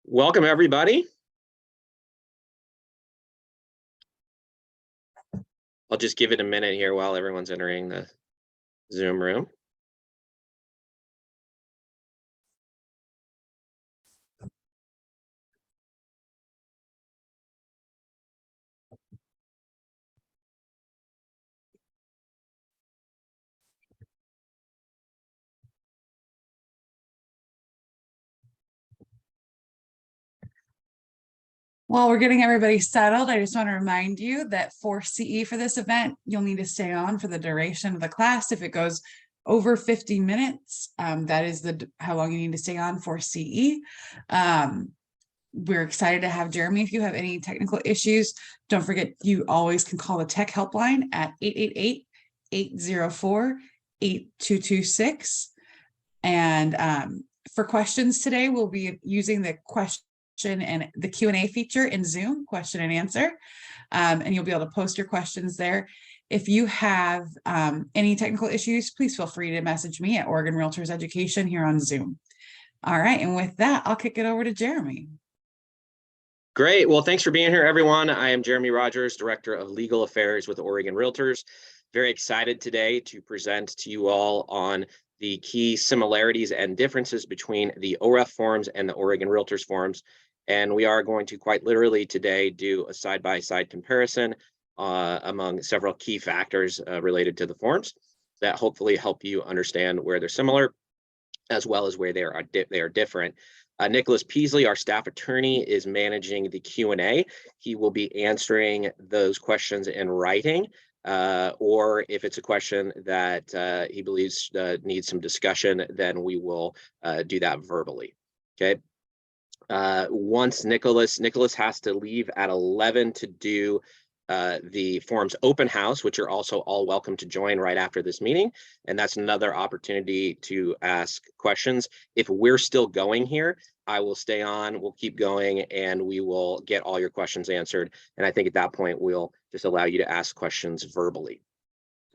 Welcome, everybody. I'll just give it a minute here while everyone's entering the Zoom room. While we're getting everybody settled, I just want to remind you that for CE for this event, you'll need to stay on for the duration of the class. If it goes over 50 minutes, that is how long you need to stay on for CE. We're excited to have Jeremy. If you have any technical issues, don't forget you always can call the tech helpline at 888-804-8226. And for questions today, we'll be using the question and the Q&A feature in Zoom, question and answer, and you'll be able to post your questions there. If you have any technical issues, please feel free to message me at Oregon Realtors Education here on Zoom. All right, and with that, I'll kick it over to Jeremy. Great. Well, thanks for being here, everyone. I am Jeremy Rogers, Director of Legal Affairs with Oregon Realtors. Very excited today to present to you all on the key similarities and differences between the OREF forms and the Oregon Realtors forms. And we are going to quite literally today do a side-by-side comparison among several key factors related to the forms that hopefully help you understand where they're similar, as well as where they are different. Nicholas Peasley, our staff attorney, is managing the Q&A. He will be answering those questions in writing, or if it's a question that he believes needs some discussion, then we will do that verbally. Okay. Once Nicholas has to leave at 11 to do the forms open house, which you're also all welcome to join right after this meeting. And that's another opportunity to ask questions. If we're still going here, I will stay on, we'll keep going, and we will get all your questions answered. And I think at that point, we'll just allow you to ask questions verbally.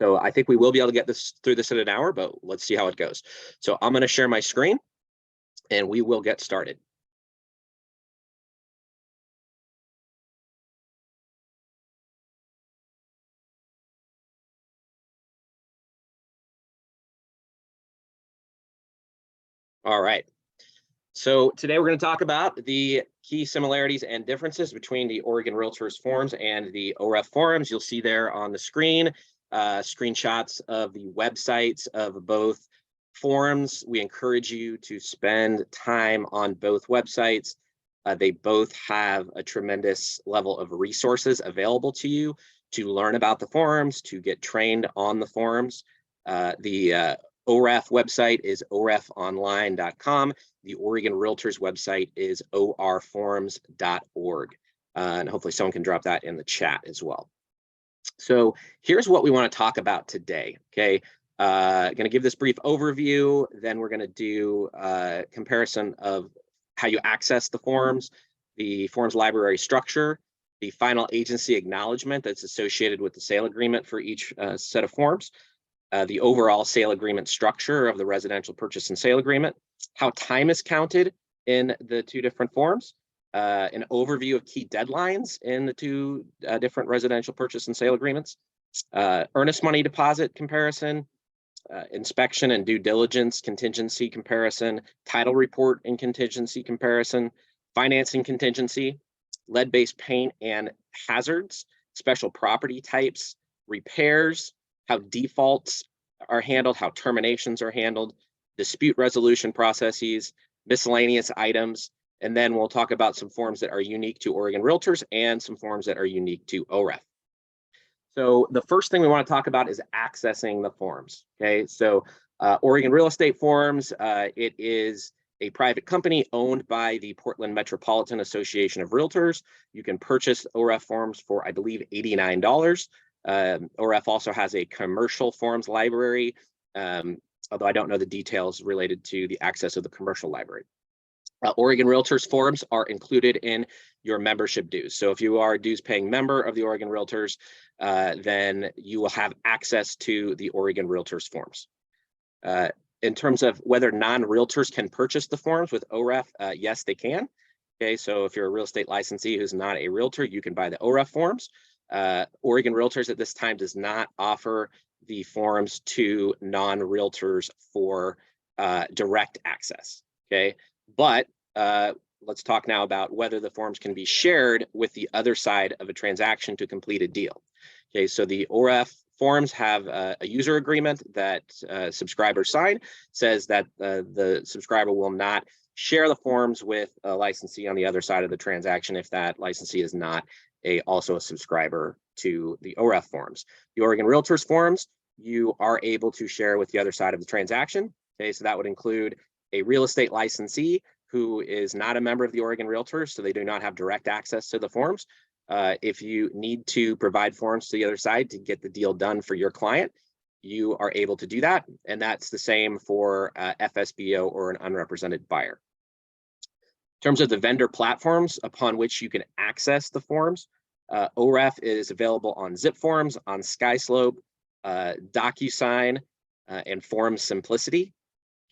So I think we will be able to get through this in an hour, but let's see how it goes. So I'm going to share my screen and we will get started. All right. So today we're going to talk about the key similarities and differences between the Oregon Realtors forms and the OREF forms. You'll see there on the screen screenshots of the websites of both forms. We encourage you to spend time on both websites. They both have a tremendous level of resources available to you to learn about the forms, to get trained on the forms. The OREF website is orefonline.com. The Oregon Realtors website is orforms.org. And hopefully someone can drop that in the chat as well. So here's what we want to talk about today. Okay, going to give this brief overview, then we're going to do a comparison of how you access the forms library structure, the final agency acknowledgement that's associated with the sale agreement for each set of forms, the overall sale agreement structure of the residential purchase and sale agreement, how time is counted in the two different forms, an overview of key deadlines in the two different residential purchase and sale agreements, earnest money deposit comparison, inspection and due diligence contingency comparison, title report and contingency comparison, financing contingency, lead-based paint and hazards, special property types, repairs, how defaults are handled, how terminations are handled, dispute resolution processes, miscellaneous items, and then we'll talk about some forms that are unique to Oregon Realtors and some forms that are unique to OREF. So the first thing we want to talk about is accessing the forms. Okay, so Oregon Real Estate Forms, it is a private company owned by the Portland Metropolitan Association of Realtors. You can purchase OREF forms for, I believe, $89. OREF also has a commercial forms library, although I don't know the details related to the access of the commercial library. Oregon Realtors forms are included in your membership dues. So if you are a dues paying member of the Oregon Realtors, then you will have access to the Oregon Realtors forms. In terms of whether non-realtors can purchase the forms with OREF, yes, they can. Okay, so if you're a real estate licensee who's not a realtor, you can buy the OREF forms. Oregon Realtors at this time does not offer the forms to non-realtors for direct access. Okay, but let's talk now about whether the forms can be shared with the other side of a transaction to complete a deal. Okay, so the OREF forms have a user agreement that subscribers sign, says that the subscriber will not share the forms with a licensee on the other side of the transaction if that licensee is not also a subscriber to the OREF forms. The Oregon Realtors forms, you are able to share with the other side of the transaction. Okay, so that would include a real estate licensee who is not a member of the Oregon Realtors, so they do not have direct access to the forms. If you need to provide forms to the other side to get the deal done for your client, you are able to do that. And that's the same for FSBO or an unrepresented buyer. In terms of the vendor platforms upon which you can access the forms, OREF is available on Zip Forms, on SkySlope, DocuSign, and Forms Simplicity.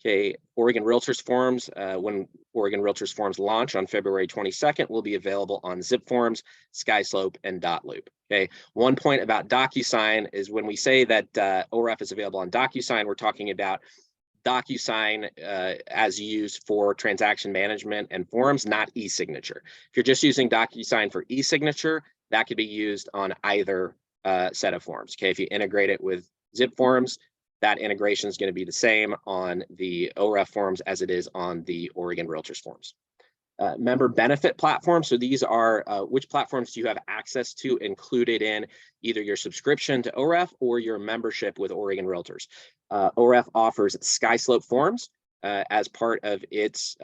Okay, Oregon Realtors forms, when Oregon Realtors forms launch on February 22nd, will be available on Zip Forms, SkySlope, and dotloop. Okay, one point about DocuSign is when we say that OREF is available on DocuSign, we're talking about DocuSign as used for transaction management and forms, not e-signature. If you're just using DocuSign for e-signature, that could be used on either set of forms. Okay, if you integrate it with Zip Forms, that integration is going to be the same on the OREF forms as it is on the Oregon Realtors forms. Member benefit platforms. So these are which platforms do you have access to included in either your subscription to OREF or your membership with Oregon Realtors. OREF offers SkySlope forms as part of its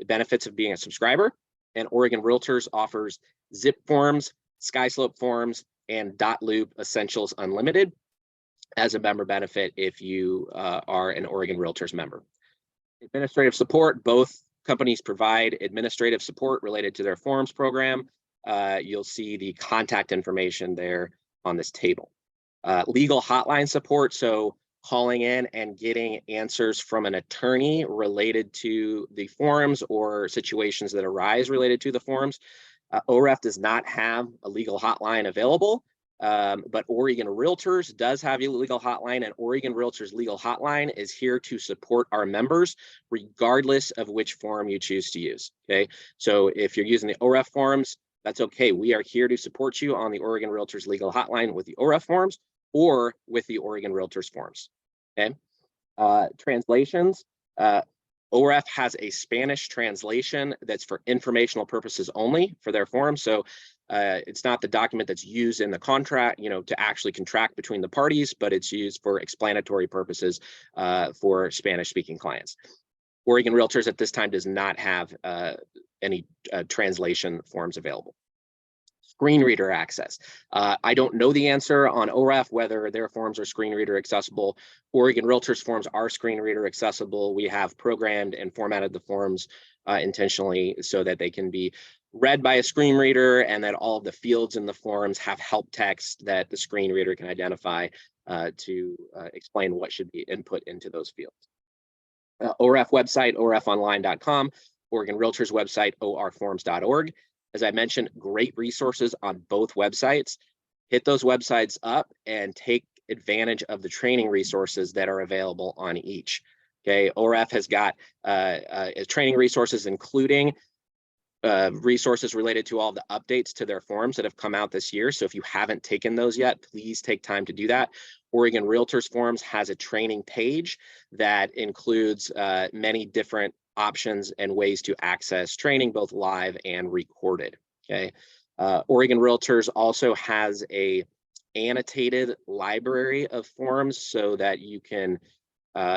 benefits of being a subscriber, and Oregon Realtors offers Zip Forms, SkySlope forms, and dotloop Essentials Unlimited as a member benefit if you are an Oregon Realtors member. Administrative support, both companies provide administrative support related to their forms program. You'll see the contact information there on this table. Legal hotline support, so calling in and getting answers from an attorney related to the forms or situations that arise related to the forms. OREF does not have a legal hotline available, but Oregon Realtors does have a legal hotline, and Oregon Realtors legal hotline is here to support our members regardless of which form you choose to use. Okay, so if you're using the OREF forms, that's okay. We are here to support you on the Oregon Realtors legal hotline with the OREF forms or with the Oregon Realtors forms. Okay, translations. OREF has a Spanish translation that's for informational purposes only for their forms. So it's not the document that's used in the contract, to actually contract between the parties, but it's used for explanatory purposes for Spanish-speaking clients. Oregon Realtors at this time does not have any translation forms available. Screen reader access. I don't know the answer on OREF whether their forms are screen reader accessible. Oregon Realtors forms are screen reader accessible. We have programmed and formatted the forms intentionally so that they can be read by a screen reader and that all of the fields in the forms have help text that the screen reader can identify to explain what should be input into those fields. OREF website, orefonline.com, Oregon Realtors website, orforms.org. As I mentioned, great resources on both websites. Hit those websites up and take advantage of the training resources that are available on each. Okay, OREF has got training resources, including resources related to all the updates to their forms that have come out this year. So if you haven't taken those yet, please take time to do that. Oregon Realtors Forms has a training page that includes many different options and ways to access training, both live and recorded. Okay, Oregon Realtors also has a annotated library of forms so that you can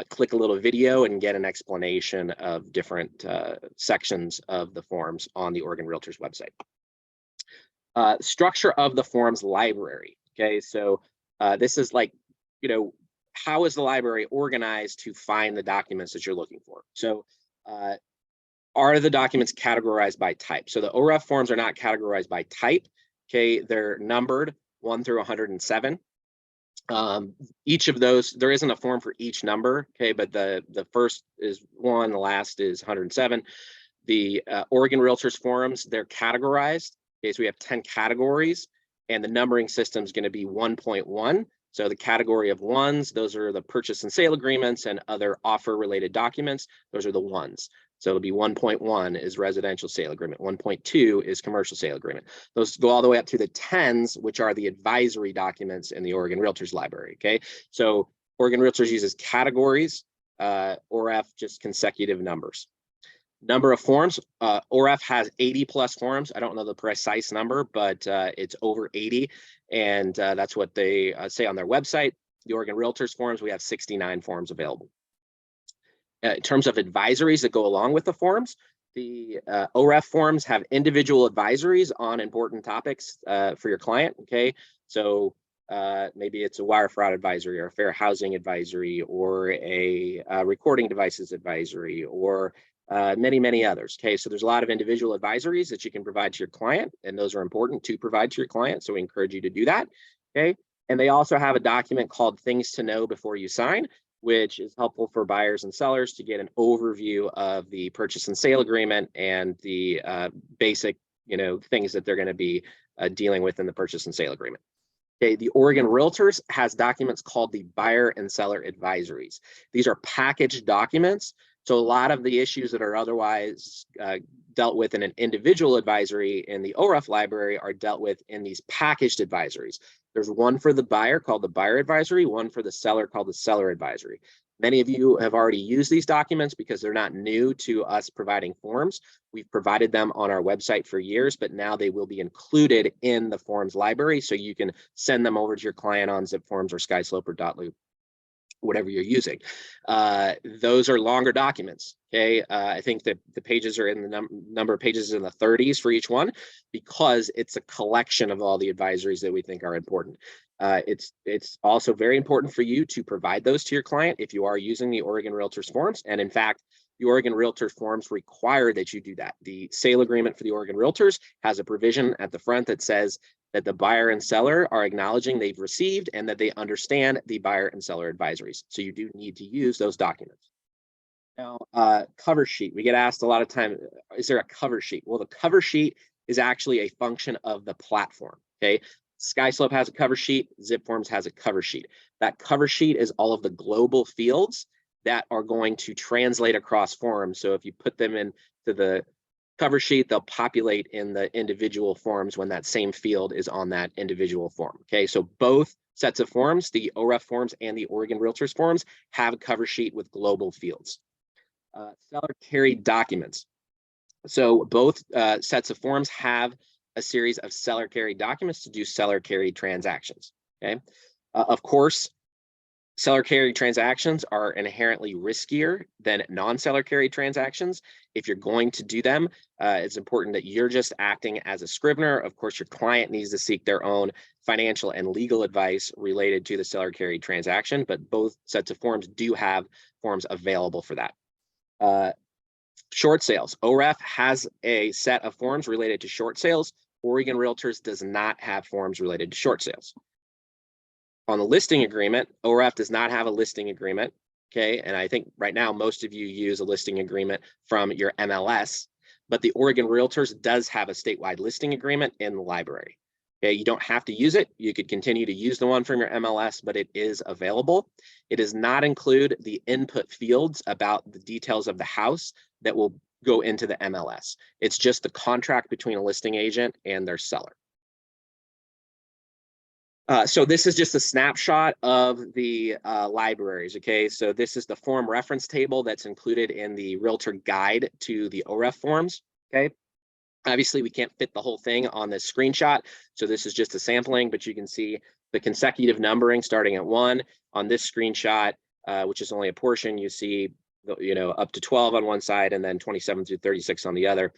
click a little video and get an explanation of different sections of the forms on the Oregon Realtors website. Structure of the forms library. Okay, so this is like, how is the library organized to find the documents that you're looking for? So are the documents categorized by type? So the OREF forms are not categorized by type. Okay, they're numbered 1 through 107. Each of those, there isn't a form for each number, okay, but the first is 1, the last is 107. The Oregon Realtors forms, they're categorized. Okay, so we have 10 categories, and the numbering system is going to be 1.1. So the category of ones, those are the purchase and sale agreements and other offer related documents. Those are the ones. So it'll be 1.1 is residential sale agreement. 1.2 is commercial sale agreement. Those go all the way up to the 10s, which are the advisory documents in the Oregon Realtors library. Okay, so Oregon Realtors uses categories, OREF just consecutive numbers. Number of forms, OREF has 80 plus forms. I don't know the precise number, but it's over 80. And that's what they say on their website. The Oregon Realtors forms, we have 69 forms available. In terms of advisories that go along with the forms, the OREF forms have individual advisories on important topics for your client. Okay, so maybe it's a wire fraud advisory or a fair housing advisory or a recording devices advisory or many others. Okay, so there's a lot of individual advisories that you can provide to your client, and those are important to provide to your client. So we encourage you to do that. Okay, and they also have a document called Things to Know Before You Sign, which is helpful for buyers and sellers to get an overview of the purchase and sale agreement and the basic, things that they're going to be dealing with in the purchase and sale agreement. Okay, the Oregon Realtors has documents called the buyer and seller advisories. These are packaged documents. So a lot of the issues that are otherwise dealt with in an individual advisory in the OREF library are dealt with in these packaged advisories. There's one for the buyer called the buyer advisory, one for the seller called the seller advisory. Many of you have already used these documents because they're not new to us providing forms. We've provided them on our website for years, but now they will be included in the forms library. So you can send them over to your client on ZipForms or Skyslope or Dotloop, whatever you're using. Those are longer documents. Okay, I think that the pages are in the number of pages in the 30s for each one, because it's a collection of all the advisories that we think are important. It's also very important for you to provide those to your client if you are using the Oregon Realtors forms. And in fact, the Oregon Realtors forms require that you do that. The sale agreement for the Oregon Realtors has a provision at the front that says that the buyer and seller are acknowledging they've received and that they understand the buyer and seller advisories. So you do need to use those documents. Now, cover sheet. We get asked a lot of time, is there a cover sheet? Well, the cover sheet is actually a function of the platform. Okay, Skyslope has a cover sheet, ZipForms has a cover sheet. That cover sheet is all of the global fields that are going to translate across forms. So if you put them into the cover sheet, they'll populate in the individual forms when that same field is on that individual form. Okay, so both sets of forms, the OREF forms and the Oregon Realtors forms, have a cover sheet with global fields. Seller carried documents. So both sets of forms have a series of seller carried documents to do seller carried transactions. Okay, of course, seller carried transactions are inherently riskier than non-seller carried transactions. If you're going to do them, it's important that you're just acting as a scrivener. Of course, your client needs to seek their own financial and legal advice related to the seller carried transaction, but both sets of forms do have forms available for that. Short sales. OREF has a set of forms related to short sales. Oregon Realtors does not have forms related to short sales. On the listing agreement, OREF does not have a listing agreement. Okay, and I think right now most of you use a listing agreement from your MLS, but the Oregon Realtors does have a statewide listing agreement in the library. Okay, you don't have to use it. You could continue to use the one from your MLS, but it is available. It does not include the input fields about the details of the house that will go into the MLS. It's just the contract between a listing agent and their seller. So this is just a snapshot of the libraries. Okay, so this is the form reference table that's included in the Realtor Guide to the OREF forms. Okay, obviously we can't fit the whole thing on this screenshot, so this is just a sampling, but you can see the consecutive numbering starting at 1 on this screenshot, which is only a portion. You see, up to 12 on one side and then 27 through 36 on the other.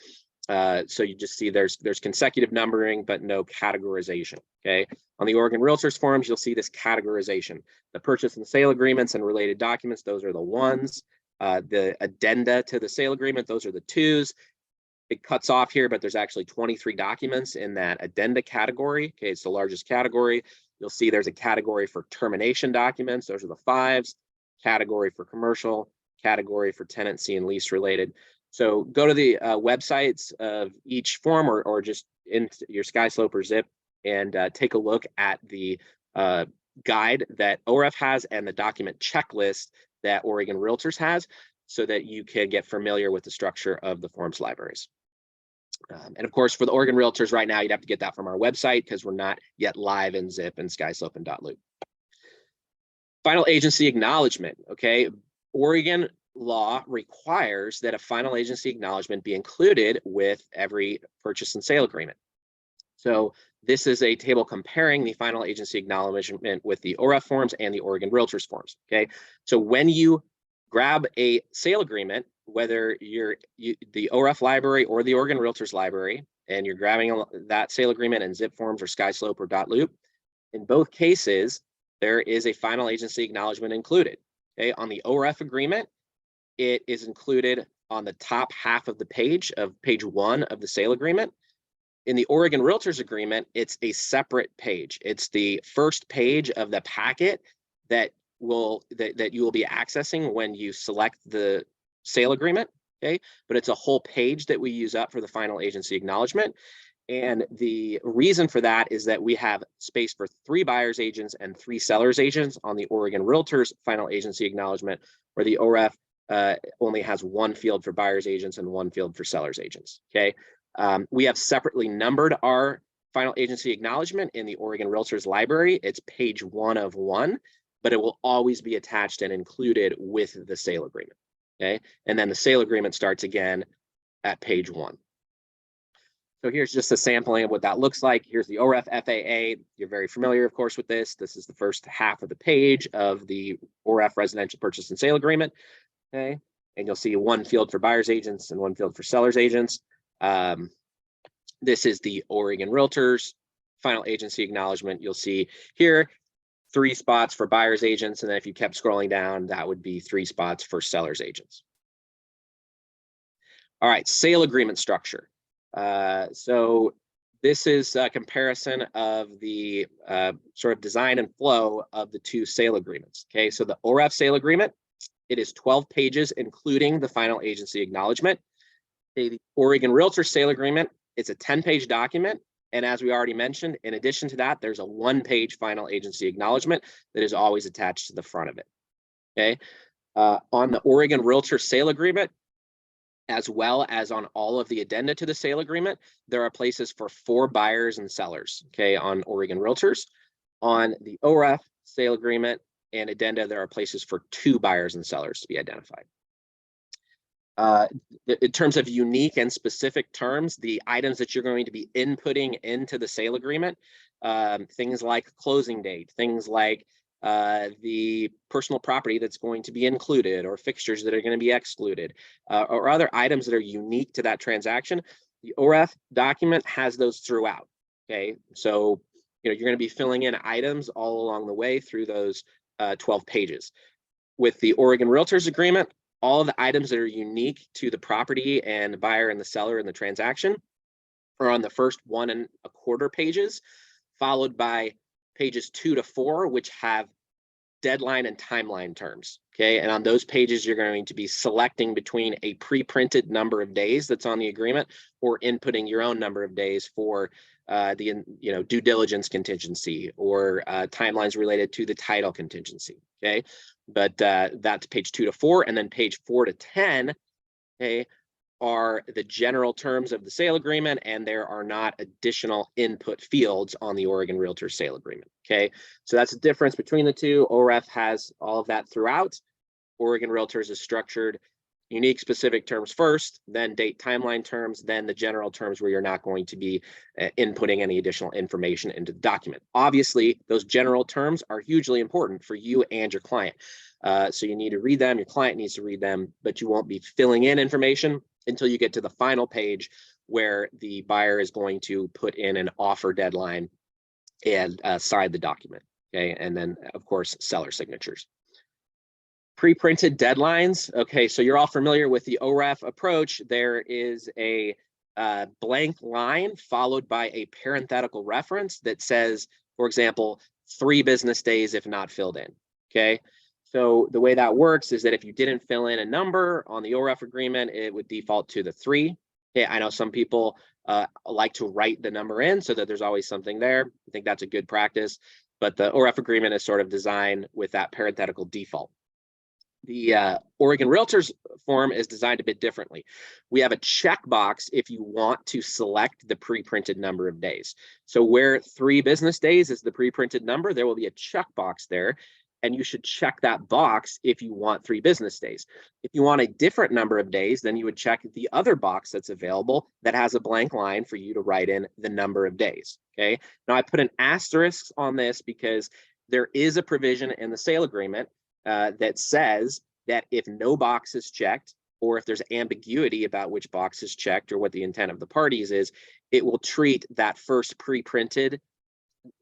So you just see there's consecutive numbering, but no categorization. Okay, on the Oregon Realtors forms, you'll see this categorization. The purchase and sale agreements and related documents, those are the 1s. The addenda to the sale agreement, those are the 2s. It cuts off here, but there's actually 23 documents in that addenda category. Okay, it's the largest category. You'll see there's a category for termination documents. Those are the 5s. Category for commercial, category for tenancy and lease related. So go to the websites of each form or just in your SkySlope or Zip and take a look at the guide that OREF has and the document checklist that Oregon Realtors has, so that you can get familiar with the structure of the forms libraries. And of course, for the Oregon Realtors right now, you'd have to get that from our website because we're not yet live in Zip and SkySlope and .loop. Final agency acknowledgement, okay? Oregon law requires that a final agency acknowledgement be included with every purchase and sale agreement. So this is a table comparing the final agency acknowledgement with the OREF forms and the Oregon Realtors forms, okay? So when you grab a sale agreement, whether you're the OREF library or the Oregon Realtors library, and you're grabbing that sale agreement in Zip forms or SkySlope or .loop, in both cases, there is a final agency acknowledgement included, okay? On the OREF agreement, it is included on the top half of the page of page 1 of the sale agreement. In the Oregon Realtors agreement, it's a separate page. It's the first page of the packet that you will be accessing when you select the sale agreement, okay? But it's a whole page that we use up for the final agency acknowledgement. And the reason for that is that we have space for 3 buyer's agents and 3 seller's agents on the Oregon Realtors final agency acknowledgement, where the OREF only has 1 field for buyer's agents and 1 field for seller's agents, okay? We have separately numbered our final agency acknowledgement in the Oregon Realtors library. It's page 1 of 1, but it will always be attached and included with the sale agreement, okay? And then the sale agreement starts again at page 1. So here's just a sampling of what that looks like. Here's the OREF FAA. You're very familiar, of course, with this. This is the first half of the page of the OREF residential purchase and sale agreement, okay? And you'll see 1 field for buyer's agents and 1 field for seller's agents. This is the Oregon Realtors final agency acknowledgement. You'll see here 3 spots for buyer's agents, and then if you kept scrolling down, that would be 3 spots for seller's agents. All right, sale agreement structure. So this is a comparison of the sort of design and flow of the 2 sale agreements. Okay, so the OREF sale agreement, it is 12 pages, including the final agency acknowledgement. Okay, the Oregon Realtor sale agreement, it's a 10-page document. And as we already mentioned, in addition to that, there's a 1-page final agency acknowledgement that is always attached to the front of it. Okay, on the Oregon Realtor sale agreement, as well as on all of the addenda to the sale agreement, there are places for 4 buyers and sellers, okay, on Oregon Realtors. On the OREF sale agreement and addenda, there are places for 2 buyers and sellers to be identified. In terms of unique and specific terms, the items that you're going to be inputting into the sale agreement, things like closing date, things like the personal property that's going to be included, or fixtures that are going to be excluded, or other items that are unique to that transaction, the OREF document has those throughout. Okay, so you're going to be filling in items all along the way through those 12 pages. With the Oregon Realtors agreement, all of the items that are unique to the property and the buyer and the seller in the transaction are on the first 1 1/4 pages, followed by pages 2 to 4, which have deadline and timeline terms. Okay, and on those pages, you're going to be selecting between a pre-printed number of days that's on the agreement, or inputting your own number of days for the due diligence contingency, or timelines related to the title contingency. Okay, but that's page 2 to 4, and then page 4 to 10. Okay, are the general terms of the sale agreement, and there are not additional input fields on the Oregon Realtor sale agreement. Okay, so that's the difference between the two. OREF has all of that throughout. Oregon Realtors is structured unique specific terms first, then date timeline terms, then the general terms where you're not going to be inputting any additional information into the document. Obviously, those general terms are hugely important for you and your client. So you need to read them, your client needs to read them, but you won't be filling in information until you get to the final page where the buyer is going to put in an offer deadline and sign the document. Okay, and then of course, seller signatures. Pre-printed deadlines. Okay, so you're all familiar with the OREF approach. There is a blank line followed by a parenthetical reference that says, for example, 3 business days if not filled in. Okay, So the way that works is that if you didn't fill in a number on the OREF agreement, it would default to the 3. Okay, I know some people like to write the number in so that there's always something there. I think that's a good practice, but the OREF agreement is sort of designed with that parenthetical default. The Oregon Realtors form is designed a bit differently. We have a checkbox if you want to select the pre-printed number of days. So where 3 business days is the pre-printed number, there will be a checkbox there, and you should check that box if you want 3 business days. If you want a different number of days, then you would check the other box that's available that has a blank line for you to write in the number of days. Okay. Now I put an asterisk on this because there is a provision in the sale agreement that says that if no box is checked, or if there's ambiguity about which box is checked or what the intent of the parties is, it will treat that first pre-printed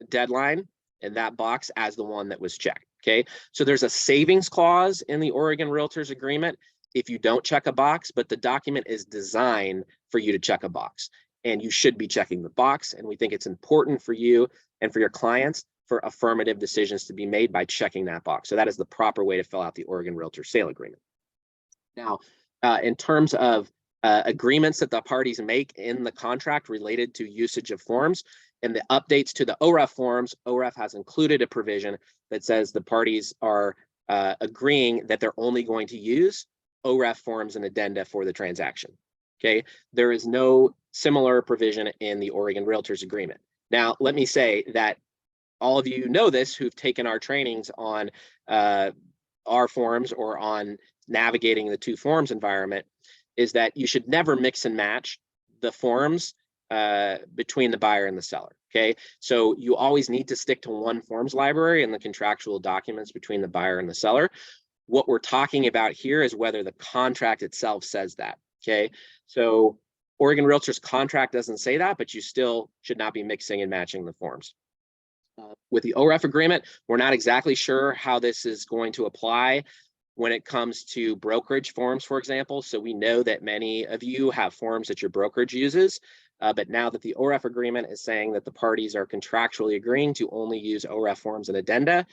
deadline and that box as the one that was checked. Okay, so there's a savings clause in the Oregon Realtors agreement if you don't check a box, but the document is designed for you to check a box, and you should be checking the box. And we think it's important for you and for your clients for affirmative decisions to be made by checking that box. So that is the proper way to fill out the Oregon Realtor sale agreement. Now, in terms of agreements that the parties make in the contract related to usage of forms and the updates to the OREF forms, OREF has included a provision that says the parties are agreeing that they're only going to use OREF forms and addenda for the transaction. Okay, there is no similar provision in the Oregon Realtors agreement. Now, let me say that all of you know this who've taken our trainings on our forms or on navigating the 2 forms environment, is that you should never mix and match the forms between the buyer and the seller. Okay, so you always need to stick to one forms library and the contractual documents between the buyer and the seller. What we're talking about here is whether the contract itself says that. Okay, so Oregon Realtors contract doesn't say that, but you still should not be mixing and matching the forms. With the OREF agreement, we're not exactly sure how this is going to apply when it comes to brokerage forms, for example. So we know that many of you have forms that your brokerage uses, but now that the OREF agreement is saying that the parties are contractually agreeing to only use OREF forms and addenda,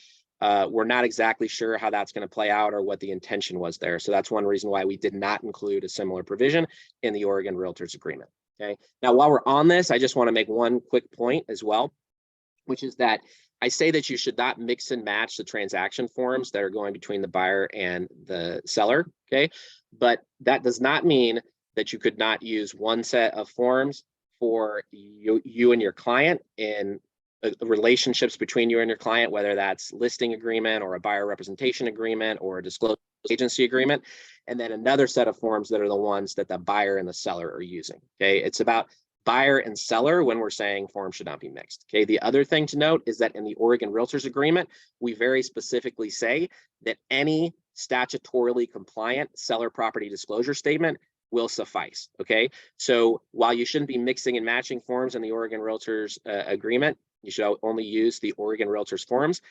we're not exactly sure how that's going to play out or what the intention was there. So that's one reason why we did not include a similar provision in the Oregon Realtors agreement. Okay. Now, while we're on this, I just want to make one quick point as well, which is that I say that you should not mix and match the transaction forms that are going between the buyer and the seller, okay? But that does not mean that you could not use one set of forms for you and your client in relationships between you and your client, whether that's listing agreement or a buyer representation agreement or a disclosure agency agreement, and then another set of forms that are the ones that the buyer and the seller are using, okay? It's about buyer and seller when we're saying forms should not be mixed. Okay, the other thing to note is that in the Oregon Realtors agreement, we very specifically say that any statutorily compliant seller property disclosure statement will suffice. Okay, so while you shouldn't be mixing and matching forms in the Oregon Realtors agreement, you should only use the Oregon Realtors forms.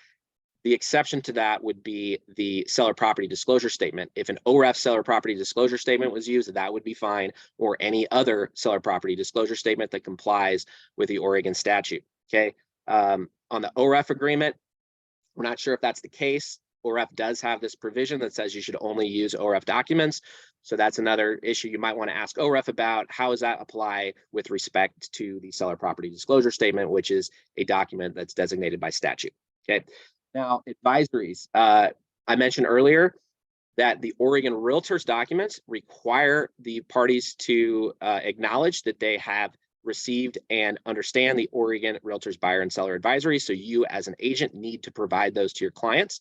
The exception to that would be the seller property disclosure statement. If an OREF seller property disclosure statement was used, that would be fine, or any other seller property disclosure statement that complies with the Oregon statute. Okay. On the OREF agreement, we're not sure if that's the case. OREF does have this provision that says you should only use OREF documents. So that's another issue you might want to ask OREF about. How does that apply with respect to the seller property disclosure statement, which is a document that's designated by statute? Okay. Now, advisories. I mentioned earlier that the Oregon Realtors documents require the parties to acknowledge that they have received and understand the Oregon Realtors buyer and seller advisory. So you as an agent need to provide those to your clients.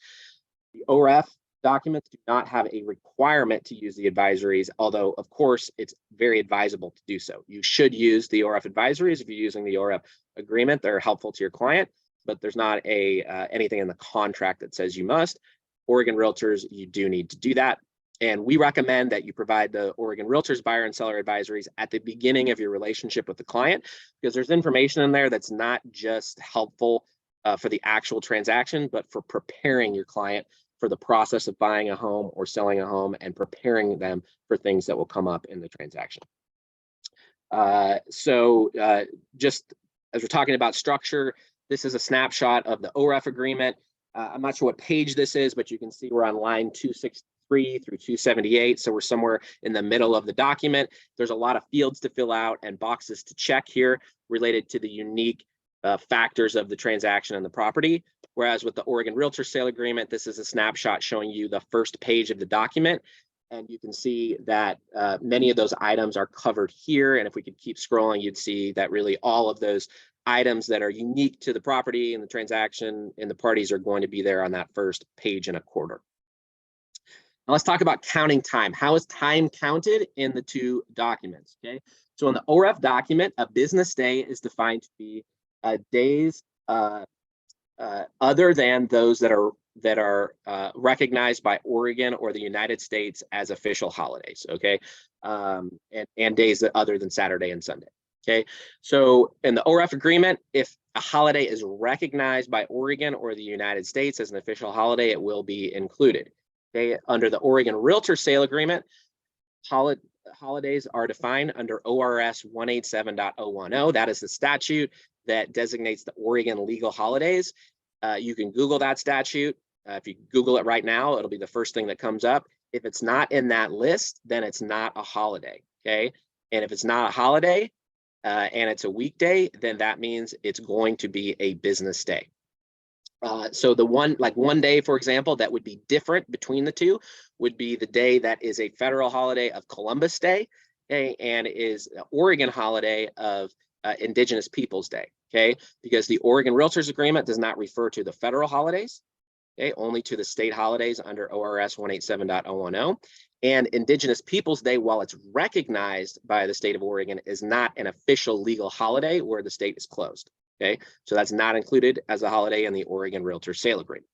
The OREF documents do not have a requirement to use the advisories, although of course it's very advisable to do so. You should use the OREF advisories if you're using the OREF agreement. They're helpful to your client, but there's not anything in the contract that says you must. Oregon Realtors, you do need to do that. And we recommend that you provide the Oregon Realtors buyer and seller advisories at the beginning of your relationship with the client, because there's information in there that's not just helpful for the actual transaction, but for preparing your client for the process of buying a home or selling a home and preparing them for things that will come up in the transaction. Just as we're talking about structure, this is a snapshot of the OREF agreement. I'm not sure what page this is, but you can see we're on line 263 through 278. So we're somewhere in the middle of the document. There's a lot of fields to fill out and boxes to check here related to the unique factors of the transaction and the property. Whereas with the Oregon Realtor Sale Agreement, this is a snapshot showing you the first page of the document. And you can see that many of those items are covered here. And if we could keep scrolling, you'd see that really all of those items that are unique to the property and the transaction and the parties are going to be there on that first page and a quarter. Now let's talk about counting time. How is time counted in the two documents? Okay, so in the OREF document, a business day is defined to be days other than those that are recognized by Oregon or the United States as official holidays. Okay, and days that other than Saturday and Sunday. Okay, so in the OREF agreement, if a holiday is recognized by Oregon or the United States as an official holiday, it will be included. Okay, under the Oregon Realtor Sale Agreement, holidays are defined under ORS 187.010. That is the statute that designates the Oregon legal holidays. You can Google that statute. If you Google it right now, it'll be the first thing that comes up. If it's not in that list, then it's not a holiday. Okay, and if it's not a holiday, and it's a weekday, then that means it's going to be a business day. So the one day, for example, that would be different between the two would be the day that is a federal holiday of Columbus Day, okay, and is an Oregon holiday of Indigenous Peoples Day, okay, because the Oregon Realtors Agreement does not refer to the federal holidays, okay, only to the state holidays under ORS 187.010. And Indigenous Peoples Day, while it's recognized by the state of Oregon, is not an official legal holiday where the state is closed. Okay, so that's not included as a holiday in the Oregon Realtor Sale Agreement.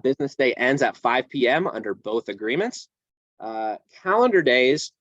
Business day ends at 5 p.m. under both agreements. Calendar days,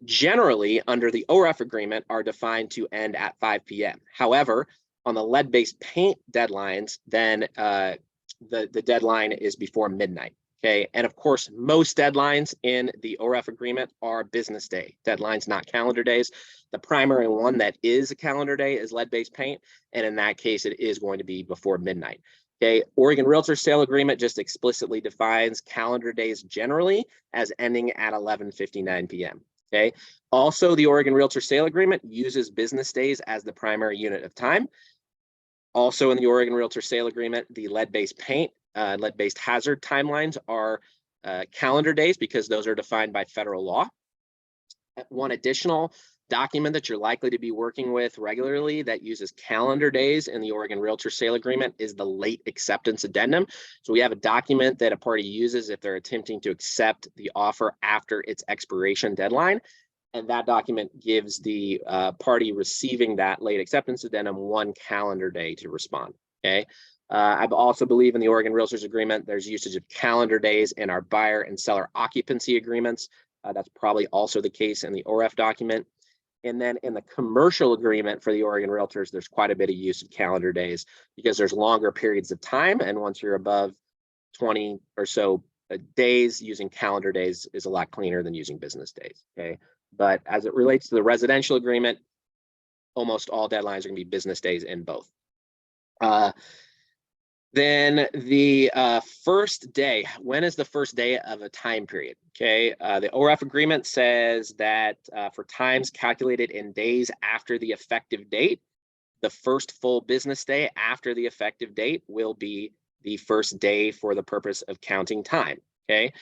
generally under the OREF agreement, are defined to end at 5 p.m. However, on the lead-based paint deadlines, then the deadline is before midnight. Okay, and of course, most deadlines in the OREF agreement are business day deadlines, not calendar days. The primary one that is a calendar day is lead-based paint, and in that case, it is going to be before midnight. Okay, Oregon Realtor Sale Agreement just explicitly defines calendar days generally as ending at 11:59 p.m. Okay, also the Oregon Realtor Sale Agreement uses business days as the primary unit of time. Also in the Oregon Realtor Sale Agreement, the lead-based paint, lead-based hazard timelines are calendar days because those are defined by federal law. One additional document that you're likely to be working with regularly that uses calendar days in the Oregon Realtor Sale Agreement is the late acceptance addendum. So we have a document that a party uses if they're attempting to accept the offer after its expiration deadline. And that document gives the party receiving that late acceptance addendum 1 calendar day to respond. Okay. I also believe in the Oregon Realtors Agreement, there's usage of calendar days in our buyer and seller occupancy agreements. That's probably also the case in the OREF document. And then in the commercial agreement for the Oregon Realtors, there's quite a bit of use of calendar days because there's longer periods of time. And once you're above 20 or so days, using calendar days is a lot cleaner than using business days. Okay. But as it relates to the residential agreement, almost all deadlines are going to be business days in both. Then the first day, when is the first day of a time period? Okay, the OREF agreement says that for times calculated in days after the effective date, the first full business day after the effective date will be the first day for the purpose of counting time. Okay,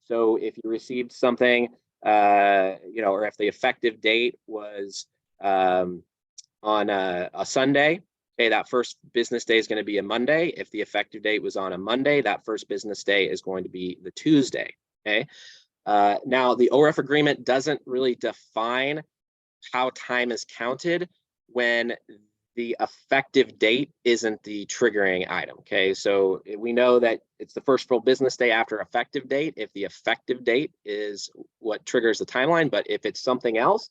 so if you received something, or if the effective date was on a Sunday, okay, that first business day is going to be a Monday. If the effective date was on a Monday, that first business day is going to be the Tuesday. Okay. Now, the OREF agreement doesn't really define how time is counted when the effective date isn't the triggering item. Okay, so we know that it's the first full business day after effective date if the effective date is what triggers the timeline. But if it's something else,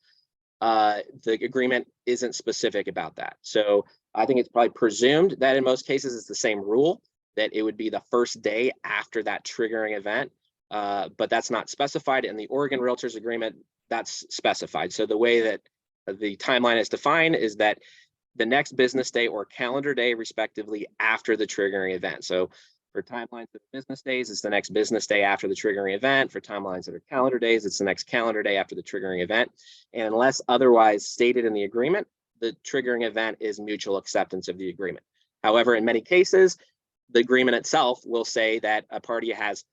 the agreement isn't specific about that. So I think it's probably presumed that in most cases it's the same rule, that it would be the first day after that triggering event, but that's not specified in the Oregon Realtors Agreement. That's specified. So the way that the timeline is defined is that the next business day or calendar day, respectively, after the triggering event. So For timelines of business days, it's the next business day after the triggering event. For timelines that are calendar days, it's the next calendar day after the triggering event. And unless otherwise stated in the agreement, the triggering event is mutual acceptance of the agreement. However, in many cases, the agreement itself will say that a party has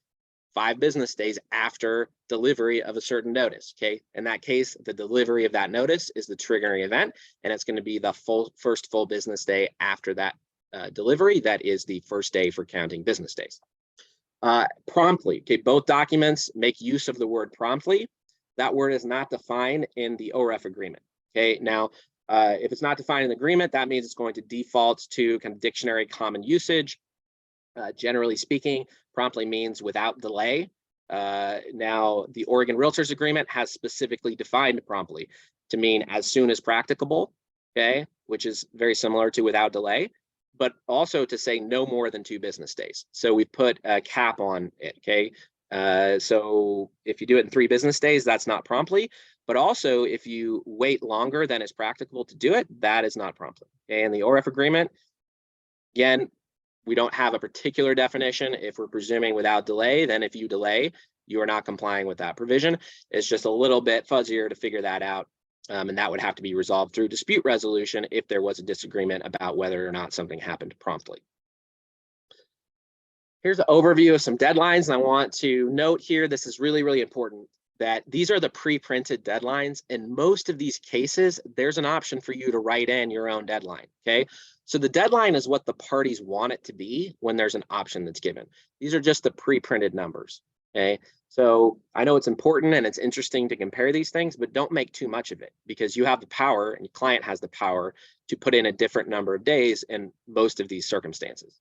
5 business days after delivery of a certain notice. Okay. In that case, the delivery of that notice is the triggering event, and it's going to be the first full business day after that delivery. That is the first day for counting business days. Promptly. Okay. Both documents make use of the word promptly. That word is not defined in the OREF agreement. Okay. Now, if it's not defined in the agreement, that means it's going to default to kind of dictionary common usage. Generally speaking, promptly means without delay. Now, the Oregon Realtors Agreement has specifically defined promptly to mean as soon as practicable, okay, which is very similar to without delay, but also to say no more than 2 business days. So we put a cap on it, okay? So if you do it in 3 business days, that's not promptly, but also if you wait longer than is practicable to do it, that is not promptly. Okay? And the OREF agreement, again, we don't have a particular definition. If we're presuming without delay, then if you delay, you are not complying with that provision. It's just a little bit fuzzier to figure that out. And that would have to be resolved through dispute resolution if there was a disagreement about whether or not something happened promptly. Here's an overview of some deadlines. And I want to note here, this is really, really important, that these are the pre-printed deadlines. In most of these cases, there's an option for you to write in your own deadline, okay? So the deadline is what the parties want it to be when there's an option that's given. These are just the pre-printed numbers, okay? So I know it's important and it's interesting to compare these things, but don't make too much of it, because you have the power and your client has the power to put in a different number of days in most of these circumstances.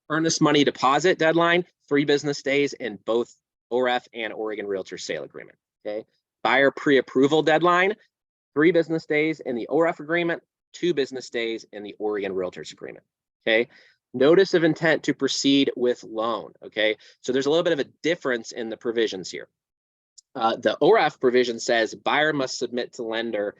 Earnest money deposit deadline, 3 business days in both OREF and Oregon Realtor sale agreement, okay? Buyer pre-approval deadline, 3 business days in the OREF agreement, 2 business days in the Oregon Realtors agreement, okay? Notice of intent to proceed with loan, okay? So there's a little bit of a difference in the provisions here. The OREF provision says buyer must submit to lender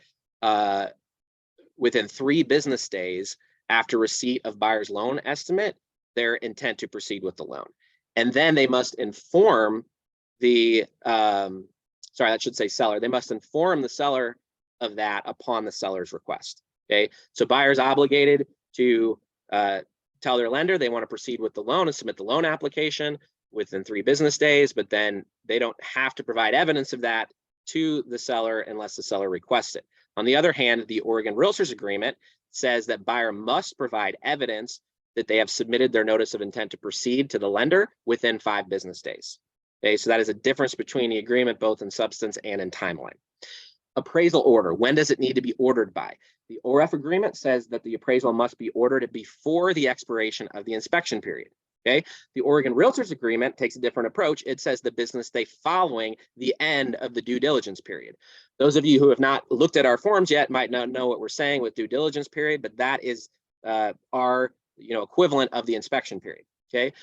within 3 business days after receipt of buyer's loan estimate their intent to proceed with the loan. And then they must inform the, sorry, that should say seller. They must inform the seller of that upon the seller's request, okay? So buyer's obligated to tell their lender they want to proceed with the loan and submit the loan application within 3 business days, but then they don't have to provide evidence of that to the seller unless the seller requests it. On the other hand, the Oregon Realtors agreement says that buyer must provide evidence that they have submitted their notice of intent to proceed to the lender within 5 business days. Okay, so that is a difference between the agreement, both in substance and in timeline. Appraisal order, when does it need to be ordered by? The OREF agreement says that the appraisal must be ordered before the expiration of the inspection period. Okay, the Oregon Realtors agreement takes a different approach. It says the business day following the end of the due diligence period. Those of you who have not looked at our forms yet might not know what we're saying with due diligence period, but that is our equivalent of the inspection period. Okay,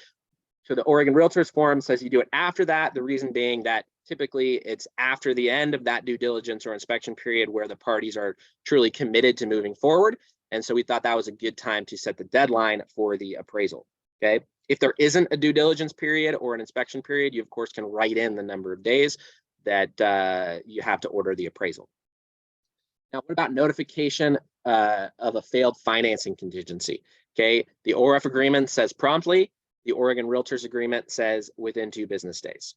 so the Oregon Realtors form says you do it after that. The reason being that typically it's after the end of that due diligence or inspection period where the parties are truly committed to moving forward. And so we thought that was a good time to set the deadline for the appraisal. Okay, if there isn't a due diligence period or an inspection period, you of course can write in the number of days that you have to order the appraisal. Now, what about notification of a failed financing contingency? Okay, the OREF agreement says promptly. The Oregon Realtors agreement says within 2 business days.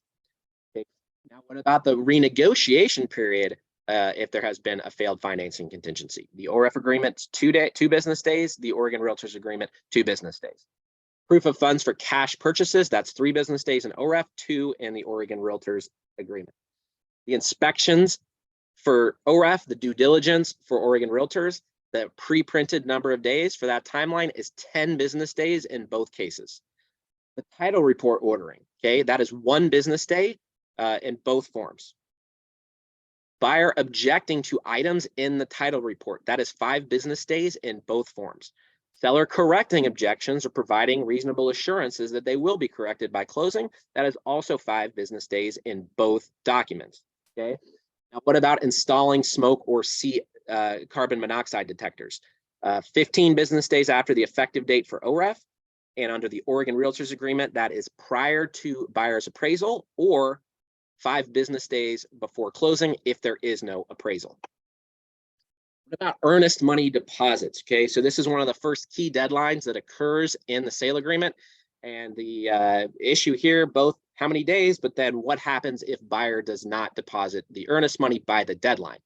Okay, now what about the renegotiation period if there has been a failed financing contingency? The OREF agreement, 2 business days. The Oregon Realtors agreement, 2 business days. Proof of funds for cash purchases, that's 3 business days in OREF, 2 in the Oregon Realtors agreement. The inspections for OREF, the due diligence for Oregon Realtors, the pre-printed number of days for that timeline is 10 business days in both cases. The title report ordering, okay, that is 1 business day in both forms. Buyer objecting to items in the title report, that is 5 business days in both forms. Seller correcting objections or providing reasonable assurances that they will be corrected by closing, that is also 5 business days in both documents, okay? Now, what about installing smoke or carbon monoxide detectors? 15 business days after the effective date for OREF, And under the Oregon Realtors Agreement, that is prior to buyer's appraisal or 5 business days before closing if there is no appraisal. What about earnest money deposits? Okay, so this is one of the first key deadlines that occurs in the sale agreement. And the issue here, both how many days, but then what happens if buyer does not deposit the earnest money by the deadline.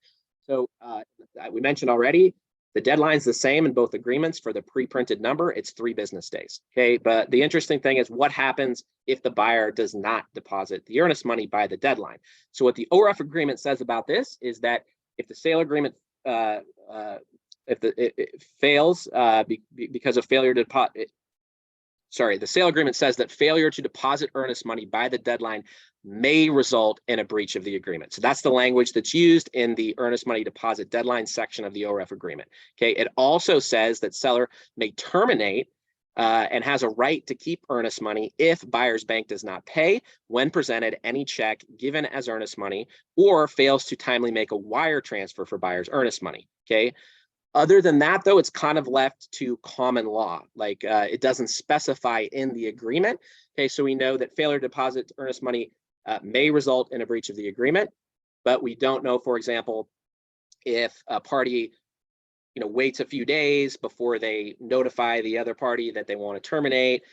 So we mentioned already, the deadline's the same in both agreements for the pre-printed number. It's 3 business days. Okay, but the interesting thing is what happens if the buyer does not deposit the earnest money by the deadline. So what the OREF agreement says about this is that if the sale agreement if it fails because of failure to deposit, the sale agreement says that failure to deposit earnest money by the deadline may result in a breach of the agreement. So that's the language that's used in the earnest money deposit deadline section of the OREF agreement. Okay, it also says that seller may terminate and has a right to keep earnest money if buyer's bank does not pay when presented any check given as earnest money or fails to timely make a wire transfer for buyer's earnest money. Okay. Other than that, though, it's kind of left to common law. Like it doesn't specify in the agreement. Okay, so we know that failure to deposit earnest money may result in a breach of the agreement, but we don't know, for example, if a party waits a few days before they notify the other party that they want to terminate.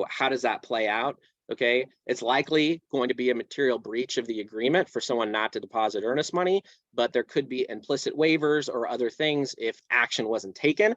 How does that play out? Okay, it's likely going to be a material breach of the agreement for someone not to deposit earnest money, but there could be implicit waivers or other things if action wasn't taken.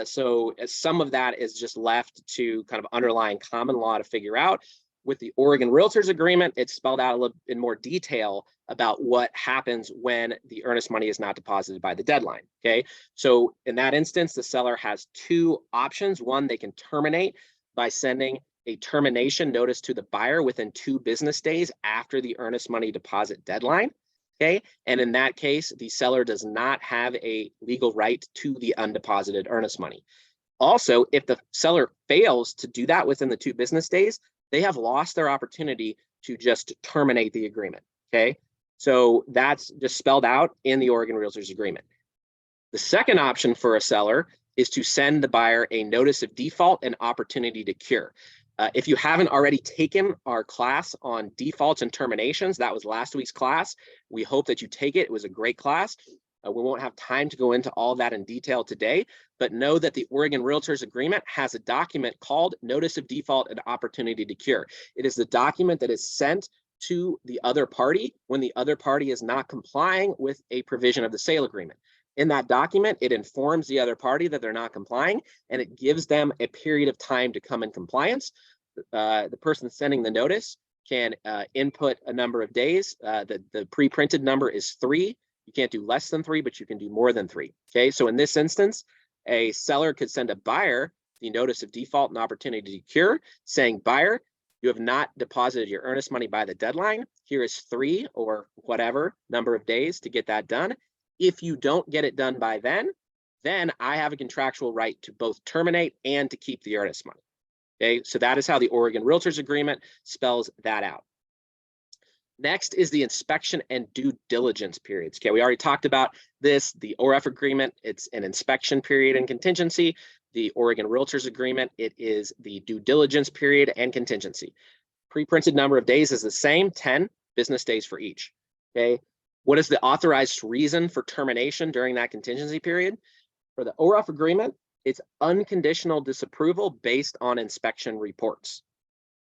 So some of that is just left to kind of underlying common law to figure out. With the Oregon Realtors Agreement, it's spelled out a little in more detail about what happens when the earnest money is not deposited by the deadline. Okay, so in that instance, the seller has 2 options. One, they can terminate by sending a termination notice to the buyer within 2 business days after the earnest money deposit deadline. Okay, and in that case, the seller does not have a legal right to the undeposited earnest money. Also, if the seller fails to do that within the 2 business days, they have lost their opportunity to just terminate the agreement. Okay, so that's just spelled out in the Oregon Realtors Agreement. The second option for a seller is to send the buyer a notice of default and opportunity to cure. If you haven't already taken our class on defaults and terminations, that was last week's class. We hope that you take it. It was a great class. We won't have time to go into all that in detail today, but know that the Oregon Realtors Agreement has a document called Notice of Default and Opportunity to Cure. It is the document that is sent to the other party when the other party is not complying with a provision of the sale agreement. In that document, it informs the other party that they're not complying, and it gives them a period of time to come in compliance. The person sending the notice can input a number of days. The pre-printed number is 3. You can't do less than 3, but you can do more than 3. Okay, so in this instance, a seller could send a buyer the notice of default and opportunity to cure, saying, buyer, you have not deposited your earnest money by the deadline. Here is 3 or whatever number of days to get that done. If you don't get it done by then I have a contractual right to both terminate and to keep the earnest money. Okay, so that is how the Oregon Realtors Agreement spells that out. Next is the inspection and due diligence periods. Okay, we already talked about this. The OREF agreement, it's an inspection period and contingency. The Oregon Realtors Agreement, it is the due diligence period and contingency. Pre-printed number of days is the same, 10 business days for each. Okay, what is the authorized reason for termination during that contingency period? For the OREF agreement, it's unconditional disapproval based on inspection reports.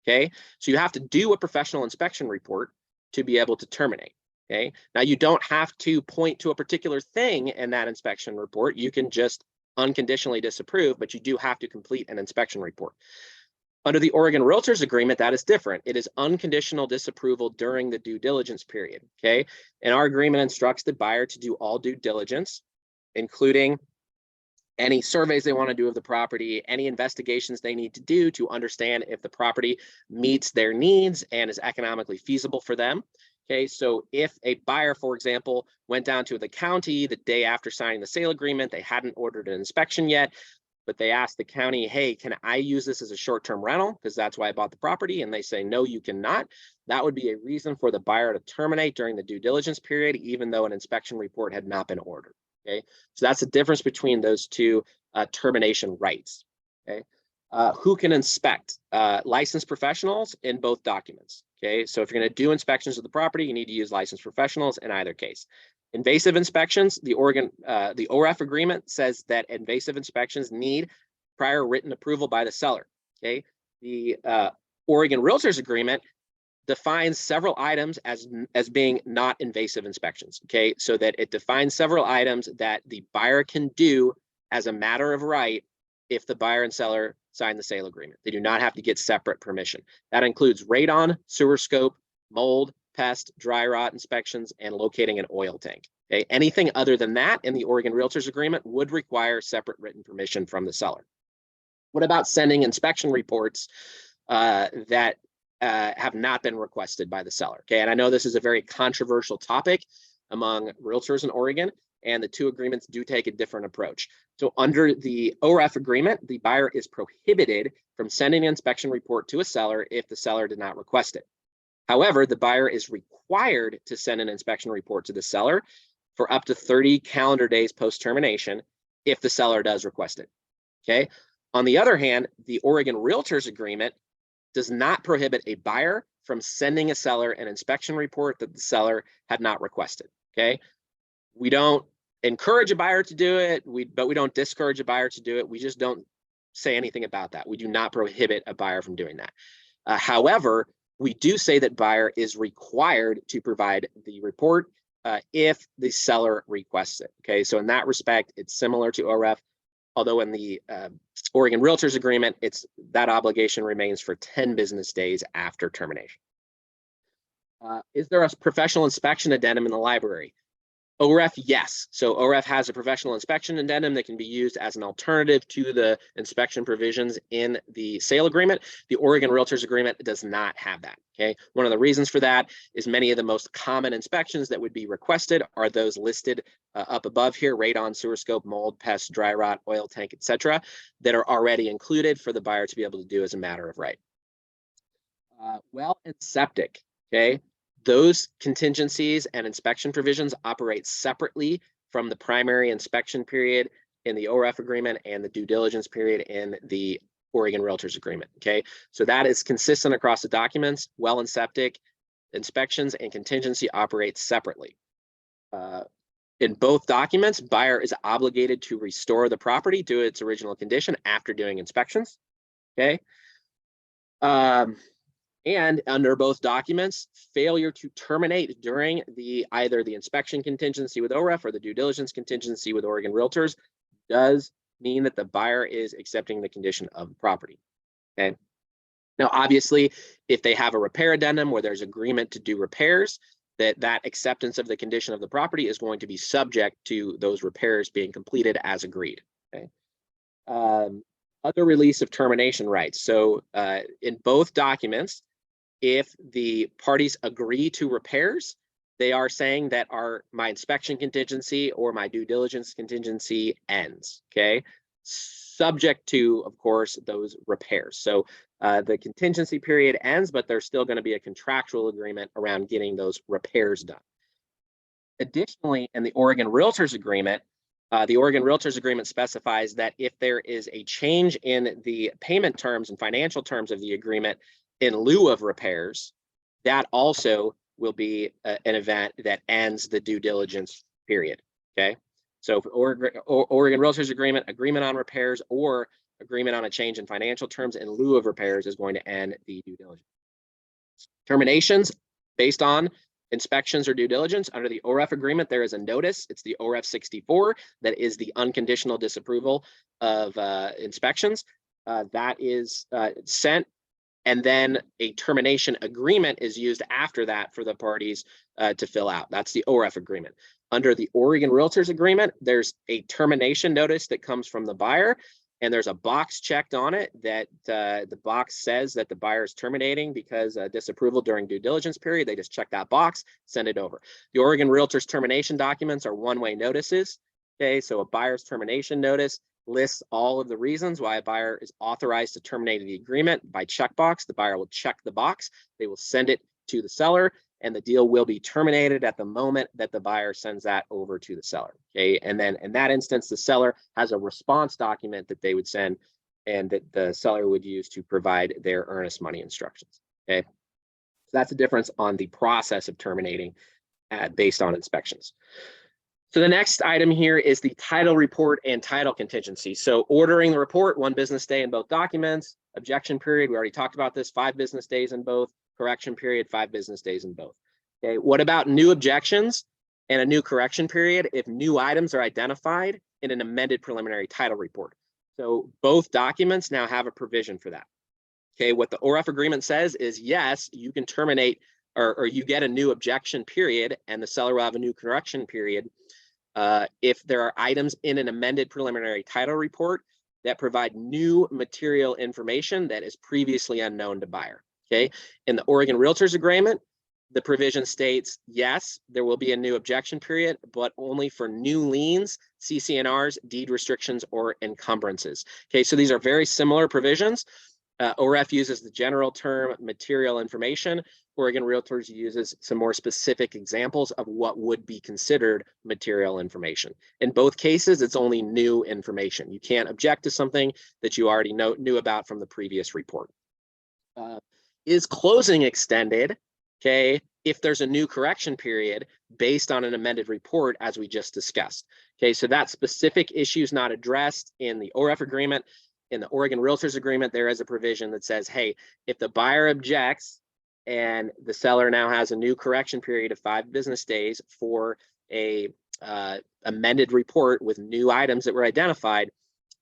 Okay, so you have to do a professional inspection report to be able to terminate. Okay, now you don't have to point to a particular thing in that inspection report. You can just unconditionally disapprove, but you do have to complete an inspection report. Under the Oregon Realtors Agreement, that is different. It is unconditional disapproval during the due diligence period. Okay, and our agreement instructs the buyer to do all due diligence, including any surveys they want to do of the property, any investigations they need to do to understand if the property meets their needs and is economically feasible for them. Okay, so if a buyer, for example, went down to the county the day after signing the sale agreement, they hadn't ordered an inspection yet, but they asked the county, hey, can I use this as a short-term rental? Because that's why I bought the property. And they say, no, you cannot. That would be a reason for the buyer to terminate during the due diligence period, even though an inspection report had not been ordered. Okay, so that's the difference between those two termination rights. Okay, Who can inspect? Licensed professionals in both documents. Okay, so if you're going to do inspections of the property, you need to use licensed professionals in either case. Invasive inspections, the OREF agreement says that invasive inspections need prior written approval by the seller. Okay, the Oregon Realtors agreement defines several items as being not invasive inspections. Okay, so that it defines several items that the buyer can do as a matter of right if the buyer and seller sign the sale agreement. They do not have to get separate permission. That includes radon, sewer scope, mold, pest, dry rot inspections, and locating an oil tank. Okay, anything other than that in the Oregon Realtors agreement would require separate written permission from the seller. What about sending inspection reports that have not been requested by the seller? Okay, and I know this is a very controversial topic among realtors in Oregon, and the two agreements do take a different approach. So under the OREF agreement, the buyer is prohibited from sending an inspection report to a seller if the seller did not request it. However, the buyer is required to send an inspection report to the seller for up to 30 calendar days post-termination if the seller does request it. Okay. On the other hand, the Oregon Realtors agreement does not prohibit a buyer from sending a seller an inspection report that the seller had not requested. Okay. We don't encourage a buyer to do it, but we don't discourage a buyer to do it. We just don't say anything about that. We do not prohibit a buyer from doing that. However, we do say that buyer is required to provide the report if the seller requests it. Okay, so in that respect, it's similar to OREF, although in the Oregon Realtors agreement, that obligation remains for 10 business days after termination. Is there a professional inspection addendum in the library? OREF, yes. So OREF has a professional inspection addendum that can be used as an alternative to the inspection provisions in the sale agreement. The Oregon Realtors agreement does not have that. Okay. One of the reasons for that is many of the most common inspections that would be requested are those listed up above here: radon, sewer scope, mold, pest, dry rot, oil tank, etc., that are already included for the buyer to be able to do as a matter of right. Well and septic. Okay. Those contingencies and inspection provisions operate separately from the primary inspection period in the OREF agreement and the due diligence period in the Oregon Realtors agreement. Okay, so that is consistent across the documents. Well and septic inspections and contingency operate separately. In both documents, buyer is obligated to restore the property to its original condition after doing inspections. Okay. And under both documents, failure to terminate during either the inspection contingency with OREF or the due diligence contingency with Oregon Realtors does mean that the buyer is accepting the condition of the property. Okay. Now, obviously, if they have a repair addendum where there's agreement to do repairs, that acceptance of the condition of the property is going to be subject to those repairs being completed as agreed. Okay. Other release of termination rights. So in both documents, if the parties agree to repairs, they are saying that my inspection contingency or my due diligence contingency ends. Okay, subject to, of course, those repairs. So the contingency period ends, but there's still going to be a contractual agreement around getting those repairs done. Additionally, in the Oregon Realtors agreement, specifies that if there is a change in the payment terms and financial terms of the agreement in lieu of repairs, that also will be an event that ends the due diligence period. Okay, so Oregon Realtors agreement on repairs or agreement on a change in financial terms in lieu of repairs is going to end the due diligence. Terminations based on inspections or due diligence under the OREF agreement, there is a notice. It's the OREF 64 that is the unconditional disapproval of inspections. That is sent, and then a termination agreement is used after that for the parties to fill out. That's the OREF agreement. Under the Oregon Realtors agreement, there's a termination notice that comes from the buyer, and there's a box checked on it that the box says that the buyer is terminating because disapproval during due diligence period. They just check that box, send it over. The Oregon Realtors termination documents are one-way notices. Okay, so a buyer's termination notice lists all of the reasons why a buyer is authorized to terminate the agreement by checkbox. The buyer will check the box. They will send it to the seller, and the deal will be terminated at the moment that the buyer sends that over to the seller. Okay, and then in that instance, the seller has a response document that they would send and that the seller would use to provide their earnest money instructions. Okay, so that's the difference on the process of terminating based on inspections. So the next item here is the title report and title contingency. So ordering the report, 1 business day in both documents. Objection period, we already talked about this, 5 business days in both. Correction period, 5 business days in both. Okay, what about new objections and a new correction period if new items are identified in an amended preliminary title report? So both documents now have a provision for that. Okay, what the OREF agreement says is, yes, you can terminate or you get a new objection period and the seller will have a new correction period if there are items in an amended preliminary title report that provide new material information that is previously unknown to buyer. Okay, in the Oregon Realtors Agreement, the provision states, yes, there will be a new objection period, but only for new liens, CC&Rs, deed restrictions, or encumbrances. Okay, so these are very similar provisions. OREF uses the general term material information. Oregon Realtors uses some more specific examples of what would be considered material information. In both cases, it's only new information. You can't object to something that you already knew about from the previous report. Is closing extended? Okay, if there's a new correction period based on an amended report, as we just discussed. Okay, so that specific issue is not addressed in the OREF agreement. In the Oregon Realtors Agreement, there is a provision that says, hey, if the buyer objects and the seller now has a new correction period of 5 business days for a amended report with new items that were identified,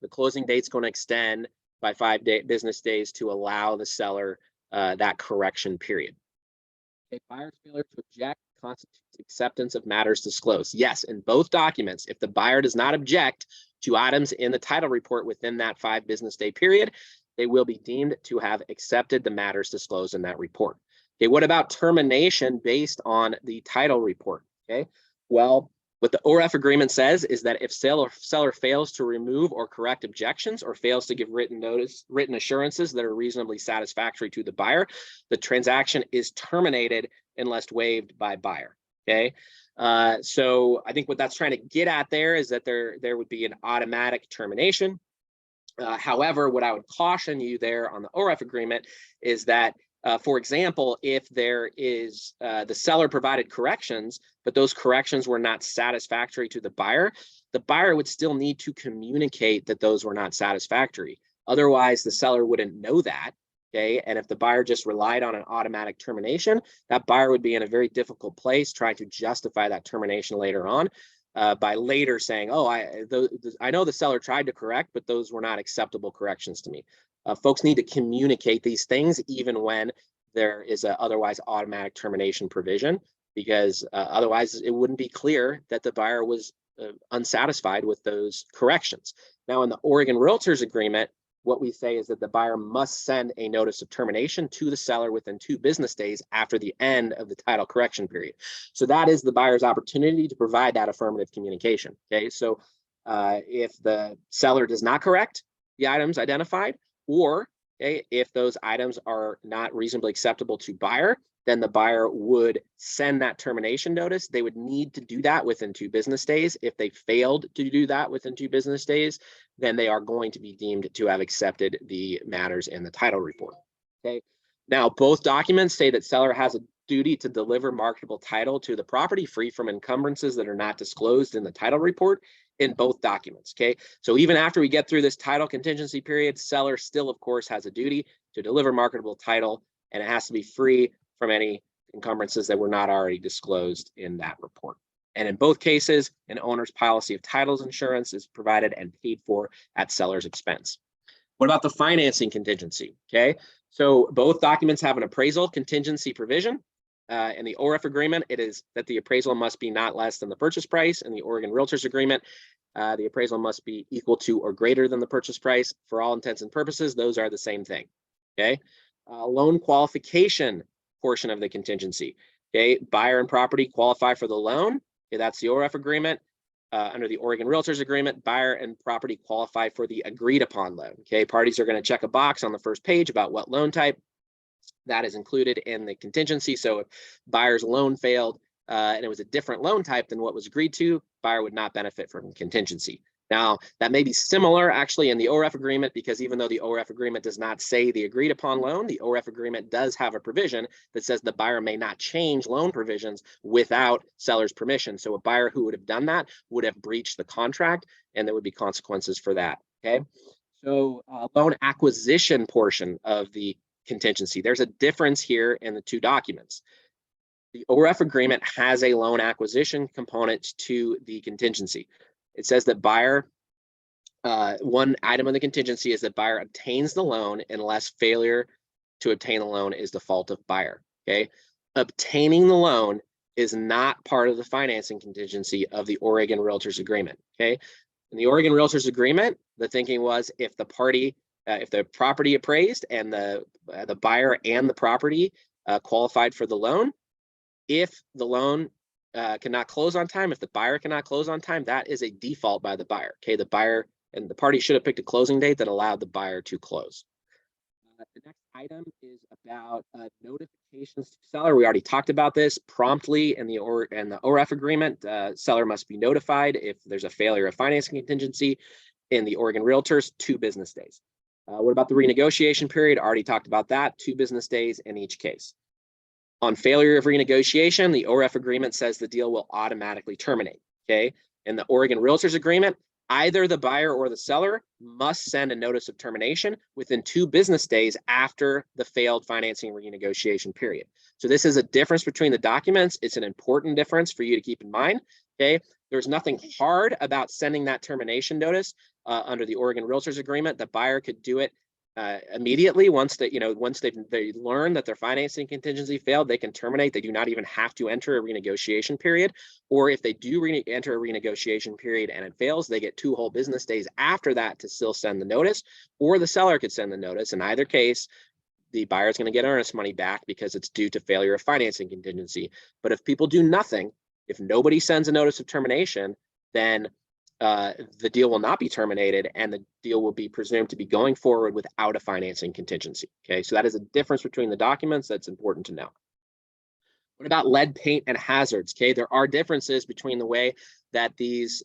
the closing date's going to extend by 5 business days to allow the seller that correction period. Okay, buyer's failure to object constitutes acceptance of matters disclosed. Yes, in both documents, if the buyer does not object to items in the title report within that 5 business day period, they will be deemed to have accepted the matters disclosed in that report. Okay, what about termination based on the title report? Okay, well, what the OREF agreement says is that if seller fails to remove or correct objections or fails to give written assurances that are reasonably satisfactory to the buyer, the transaction is terminated unless waived by buyer. Okay, so I think what that's trying to get at there is that there would be an automatic termination. However, what I would caution you there on the OREF agreement is that for example, if there is the seller provided corrections, but those corrections were not satisfactory to the buyer would still need to communicate that those were not satisfactory. Otherwise, the seller wouldn't know that. Okay, and if the buyer just relied on an automatic termination, that buyer would be in a very difficult place trying to justify that termination later on by later saying, oh, I know the seller tried to correct, but those were not acceptable corrections to me. Folks need to communicate these things even when there is an otherwise automatic termination provision, because otherwise it wouldn't be clear that the buyer was unsatisfied with those corrections. Now, in the Oregon Realtors Agreement, what we say is that the buyer must send a notice of termination to the seller within 2 business days after the end of the title correction period. So that is the buyer's opportunity to provide that affirmative communication. Okay, so if the seller does not correct the items identified, or okay, if those items are not reasonably acceptable to buyer, then the buyer would send that termination notice. They would need to do that within 2 business days. If they failed to do that within 2 business days, then they are going to be deemed to have accepted the matters in the title report. Okay. Now, both documents say that seller has a duty to deliver marketable title to the property free from encumbrances that are not disclosed in the title report in both documents. Okay. So even after we get through this title contingency period, seller still, of course, has a duty to deliver marketable title, and it has to be free from any encumbrances that were not already disclosed in that report. And in both cases, an owner's policy of titles insurance is provided and paid for at seller's expense. What about the financing contingency? Okay, so both documents have an appraisal contingency provision. In the OREF agreement, it is that the appraisal must be not less than the purchase price. In the Oregon Realtors Agreement, the appraisal must be equal to or greater than the purchase price. For all intents and purposes, those are the same thing. Okay, loan qualification portion of the contingency. Okay, buyer and property qualify for the loan. Okay, that's the OREF agreement. Under the Oregon Realtors Agreement, buyer and property qualify for the agreed upon loan. Okay, parties are going to check a box on the first page about what loan type. That is included in the contingency. So if buyer's loan failed and it was a different loan type than what was agreed to, buyer would not benefit from contingency. Now, that may be similar actually in the OREF agreement, because even though the OREF agreement does not say the agreed upon loan, the OREF agreement does have a provision that says the buyer may not change loan provisions without seller's permission. So a buyer who would have done that would have breached the contract, and there would be consequences for that. Okay. So loan acquisition portion of the contingency, there's a difference here in the two documents. The OREF agreement has a loan acquisition component to the contingency. It says that buyer, one item of the contingency is that buyer obtains the loan unless failure to obtain the loan is the fault of buyer. Okay. Obtaining the loan is not part of the financing contingency of the Oregon Realtors Agreement. Okay. In the Oregon Realtors Agreement, the thinking was if the party, if the property appraised and the buyer and the property qualified for the loan, if the loan cannot close on time, if the buyer cannot close on time, that is a default by the buyer. Okay, the buyer and the party should have picked a closing date that allowed the buyer to close. The next item is about notifications to seller. We already talked about this. Promptly in the OREF agreement, seller must be notified if there's a failure of financing contingency. In the Oregon Realtors, 2 business days. What about the renegotiation period? Already talked about that, 2 business days in each case. On failure of renegotiation, the OREF agreement says the deal will automatically terminate. Okay. In the Oregon Realtors agreement, either the buyer or the seller must send a notice of termination within 2 business days after the failed financing renegotiation period. So this is a difference between the documents. It's an important difference for you to keep in mind. Okay. There's nothing hard about sending that termination notice under the Oregon Realtors agreement. The buyer could do it immediately once they learn that their financing contingency failed. They can terminate. They do not even have to enter a renegotiation period. Or if they do enter a renegotiation period and it fails, they get 2 whole business days after that to still send the notice, or the seller could send the notice. In either case, the buyer is going to get earnest money back because it's due to failure of financing contingency. But if people do nothing, if nobody sends a notice of termination, then the deal will not be terminated and the deal will be presumed to be going forward without a financing contingency. Okay, so that is a difference between the documents that's important to know. What about lead paint and hazards? Okay, there are differences between the way that these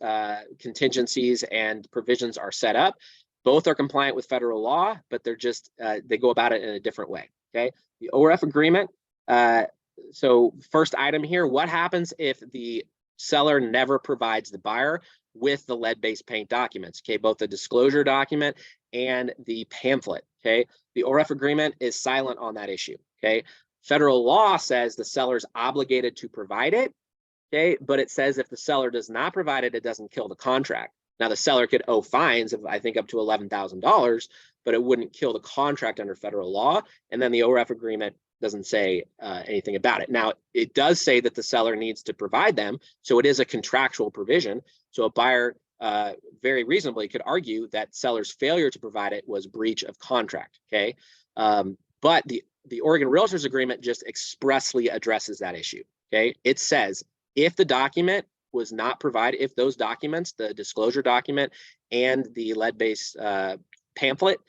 contingencies and provisions are set up. Both are compliant with federal law, but they're just, they go about it in a different way. Okay, the OREF agreement. So first item here, what happens if the seller never provides the buyer with the lead-based paint documents? Okay, both the disclosure document and the pamphlet. Okay, the OREF agreement is silent on that issue. Okay, federal law says the seller's obligated to provide it. Okay, but it says if the seller does not provide it, it doesn't kill the contract. Now the seller could owe fines of I think up to $11,000, but it wouldn't kill the contract under federal law. And then the OREF agreement doesn't say anything about it. Now, it does say that the seller needs to provide them, so it is a contractual provision. So a buyer very reasonably could argue that seller's failure to provide it was breach of contract. Okay, but the Oregon Realtors agreement just expressly addresses that issue. Okay, it says if the document was not provided, if those documents, the disclosure document and the lead-based pamphlet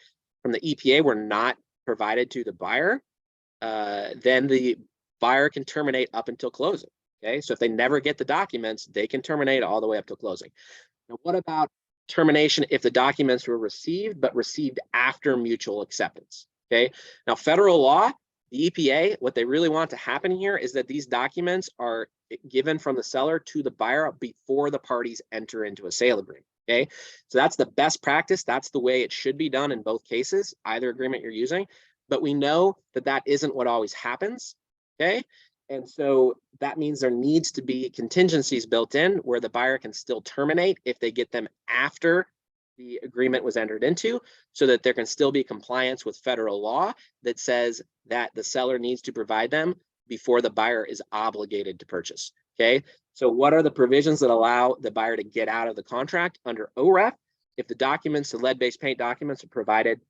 from the EPA were not provided to the buyer, then the buyer can terminate up until closing. Okay, so if they never get the documents, they can terminate all the way up to closing. Now, what about termination if the documents were received, but received after mutual acceptance? Okay, now federal law, the EPA, what they really want to happen here is that these documents are given from the seller to the buyer before the parties enter into a sale agreement. Okay, so that's the best practice. That's the way it should be done in both cases, either agreement you're using. But we know that that isn't what always happens. Okay, and so that means there needs to be contingencies built in where the buyer can still terminate if they get them after the agreement was entered into, so that there can still be compliance with federal law that says that the seller needs to provide them before the buyer is obligated to purchase. Okay, so what are the provisions that allow the buyer to get out of the contract under OREF? If the documents, the lead-based paint documents, are provided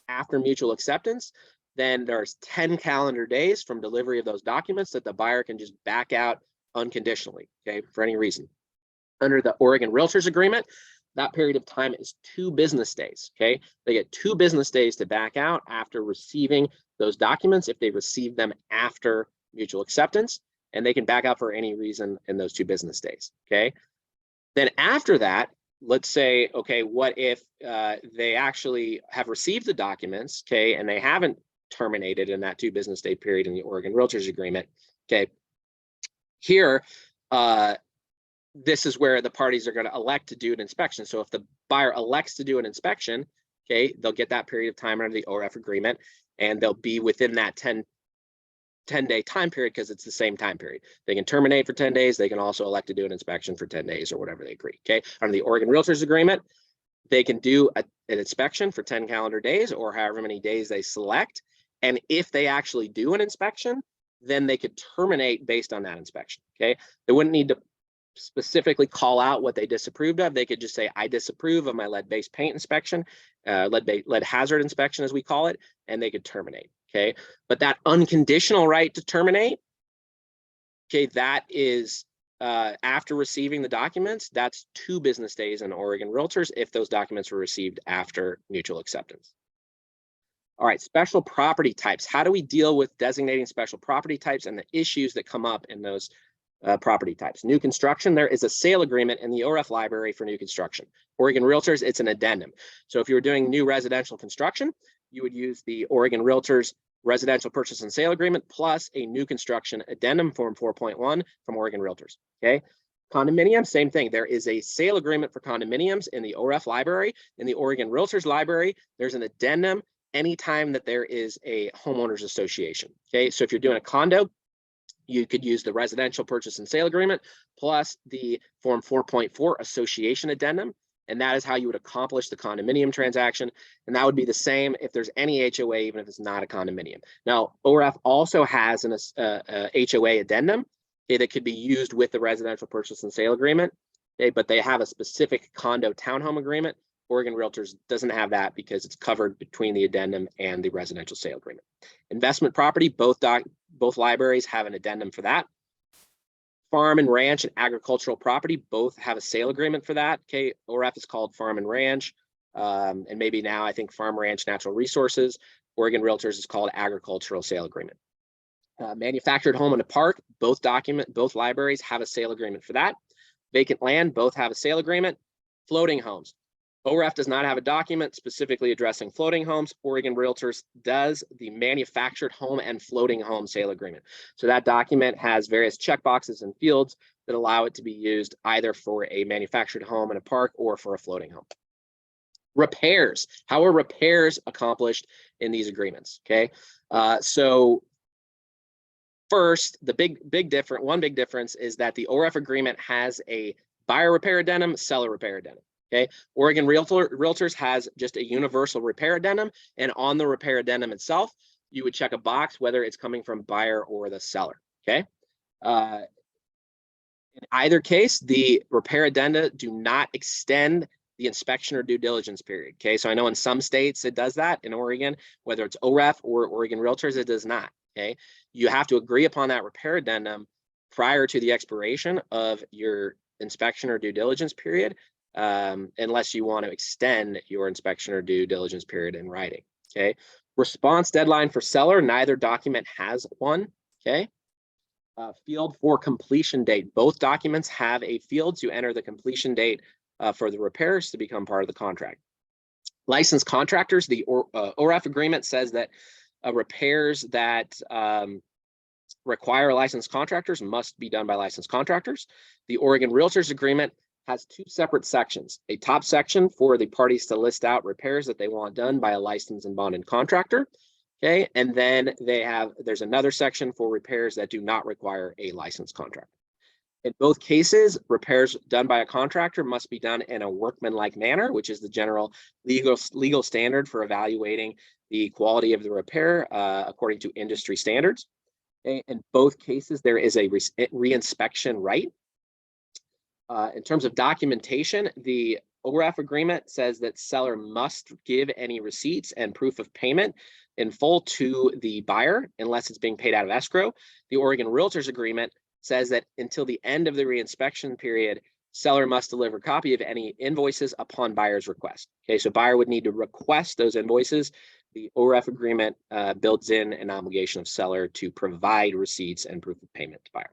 after mutual acceptance, then there's 10 calendar days from delivery of those documents that the buyer can just back out unconditionally, okay, for any reason. Under the Oregon Realtors agreement, that period of time is 2 business days, okay? They get 2 business days to back out after receiving those documents if they receive them after mutual acceptance, and they can back out for any reason in those 2 business days, okay? Then after that, let's say, okay, what if they actually have received the documents, okay, and they haven't terminated in that 2 business day period in the Oregon Realtors Agreement, okay? Here, this is where the parties are going to elect to do an inspection. So if the buyer elects to do an inspection, okay, they'll get that period of time under the OREF agreement, and they'll be within that 10-day time period because it's the same time period. They can terminate for 10 days. They can also elect to do an inspection for 10 days or whatever they agree. Okay. Under the Oregon Realtors Agreement, they can do an inspection for 10 calendar days or however many days they select. And if they actually do an inspection, then they could terminate based on that inspection. Okay. They wouldn't need to specifically call out what they disapproved of. They could just say, I disapprove of my lead-based paint inspection, lead hazard inspection, as we call it, and they could terminate. Okay. But that unconditional right to terminate, okay, that is after receiving the documents, that's 2 business days in Oregon Realtors if those documents were received after mutual acceptance. All right, special property types. How do we deal with designating special property types and the issues that come up in those property types? New construction, there is a sale agreement in the OREF library for new construction. Oregon Realtors, it's an addendum. So if you were doing new residential construction, you would use the Oregon Realtors residential purchase and sale agreement plus a new construction addendum form 4.1 from Oregon Realtors. Okay. Condominium, same thing. There is a sale agreement for condominiums in the OREF library. In the Oregon Realtors library, there's an addendum anytime that there is a homeowners association. Okay. So if you're doing a condo, you could use the residential purchase and sale agreement plus the form 4.4 association addendum. And that is how you would accomplish the condominium transaction. And that would be the same if there's any HOA, even if it's not a condominium. Now, OREF also has an HOA addendum, okay, that could be used with the residential purchase and sale agreement, okay, but they have a specific condo townhome agreement. Oregon Realtors doesn't have that because it's covered between the addendum and the residential sale agreement. Investment property, both libraries have an addendum for that. Farm and ranch and agricultural property both have a sale agreement for that. Okay, OREF is called Farm and Ranch, and maybe now I think Farm, Ranch, Natural Resources. Oregon Realtors is called Agricultural Sale Agreement. Manufactured home in a park, both libraries have a sale agreement for that. Vacant land, both have a sale agreement. Floating homes. OREF does not have a document specifically addressing floating homes. Oregon Realtors does, the manufactured home and floating home sale agreement. So that document has various checkboxes and fields that allow it to be used either for a manufactured home in a park or for a floating home. Repairs. How are repairs accomplished in these agreements? Okay, so first, the one big difference is that the OREF agreement has a buyer repair addendum, seller repair addendum. Okay, Oregon Realtors has just a universal repair addendum, and on the repair addendum itself, you would check a box whether it's coming from buyer or the seller. Okay, in either case, the repair addenda do not extend the inspection or due diligence period. Okay, so I know in some states it does that. In Oregon, whether it's OREF or Oregon Realtors, it does not. Okay, you have to agree upon that repair addendum prior to the expiration of your inspection or due diligence period. Unless you want to extend your inspection or due diligence period in writing. Okay. Response deadline for seller, neither document has one. Okay. Field for completion date. Both documents have a field to enter the completion date for the repairs to become part of the contract. Licensed contractors, the OREF agreement says that repairs that require licensed contractors must be done by licensed contractors. The Oregon Realtors agreement has 2 separate sections, a top section for the parties to list out repairs that they want done by a licensed and bonded contractor. Okay, and then there's another section for repairs that do not require a licensed contractor. In both cases, repairs done by a contractor must be done in a workmanlike manner, which is the general legal standard for evaluating the quality of the repair according to industry standards. Okay, in both cases, there is a reinspection right. In terms of documentation, the OREF agreement says that seller must give any receipts and proof of payment in full to the buyer unless it's being paid out of escrow. The Oregon Realtors agreement says that until the end of the reinspection period, seller must deliver a copy of any invoices upon buyer's request. Okay, so buyer would need to request those invoices. The OREF agreement builds in an obligation of seller to provide receipts and proof of payment to buyer.